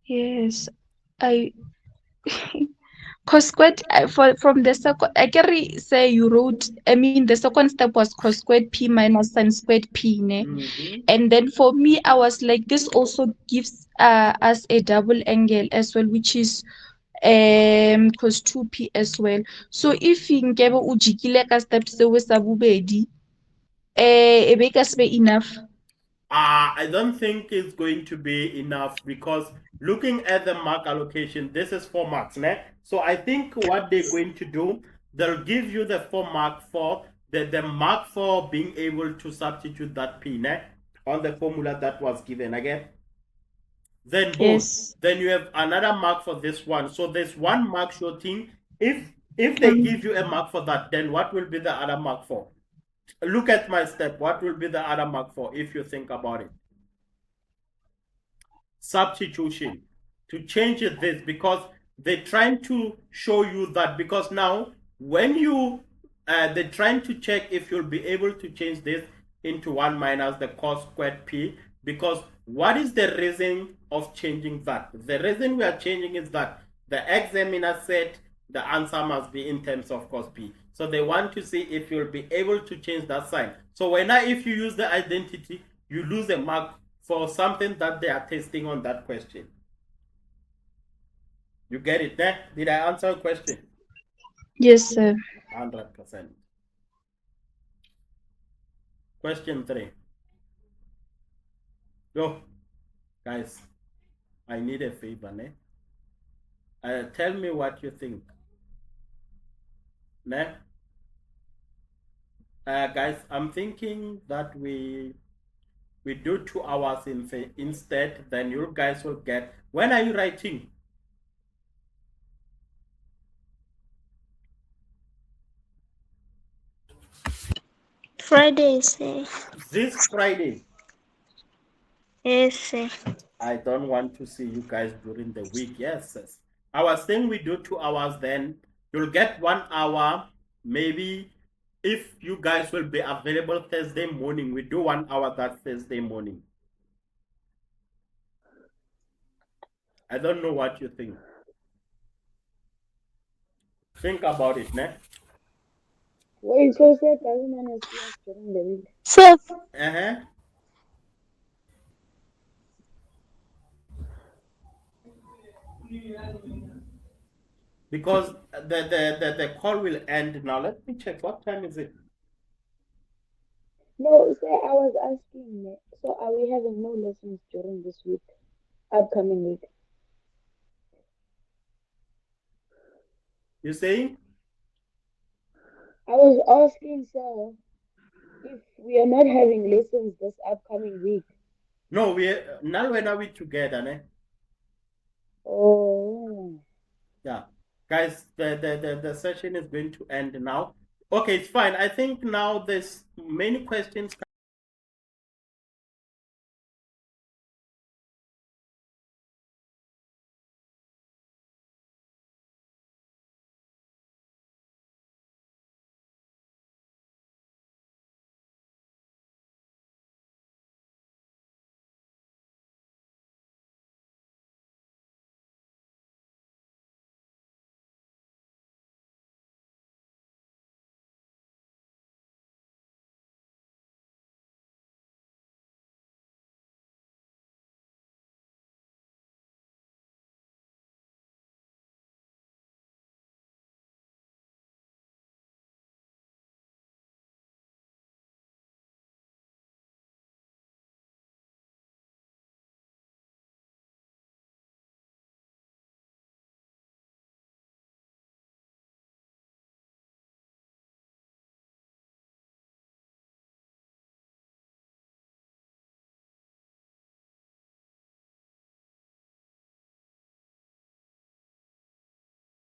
yes. I cos squared from the second. I can say you wrote. I mean, the second step was cos squared p minus sin squared p, ne? Mm-hmm. And then for me, I was like, this also gives us a double angle as well, which is cos 2p as well. So if nkebe o jikile ka step seo sa bobedi, e be ka se be enough. I don't think it's going to be enough because looking at the mark allocation, this is 4 marks. Ne? So I think what they're going to do, they'll give you the 4 mark for the mark for being able to substitute that P ne? On the formula that was given again. Then boom. Yes. Then you have another mark for this one. So there's one mark shorting. If they give you a mark for that, then what will be the other mark for? Look at my step. What will be the other mark for if you think about it? Substitution. To change this because they're trying to show you that because now when you they're trying to check if you'll be able to change this into 1 minus the cos squared p because what is the reason of changing that? The reason we are changing is that the examiner said the answer must be in terms of cos p. So they want to see if you'll be able to change that sign. So if you use the identity, you lose a mark for something that they are testing on that question. You get it there? Did I answer your question? Yes, sir. 100%. Question 3. Yo, guys, I need a favor, ne? Tell me what you think. Ne? Guys, I'm thinking that we do 2 hours instead, then you guys will get. When are you writing? Friday, sir. This Friday. Yes, sir. I don't want to see you guys during the week. Yes, yes. I was saying we do 2 hours, then you'll get 1 hour. Maybe if you guys will be available Thursday morning, we do 1 hour that Thursday morning. I don't know what you think. Think about it, ne? Wait, so sir doesn't want to see us during the week. Sir, Uh-huh. Because the call will end now. Let me check. What time is it? No, sir, I was asking, so are we having no lessons during this week, upcoming week? You saying? I was asking, sir, if we are not having lessons this upcoming week. No, now when are we together, ne? Oh. Yeah. Guys, the session is going to end now. Okay, it's fine. I think now there's many questions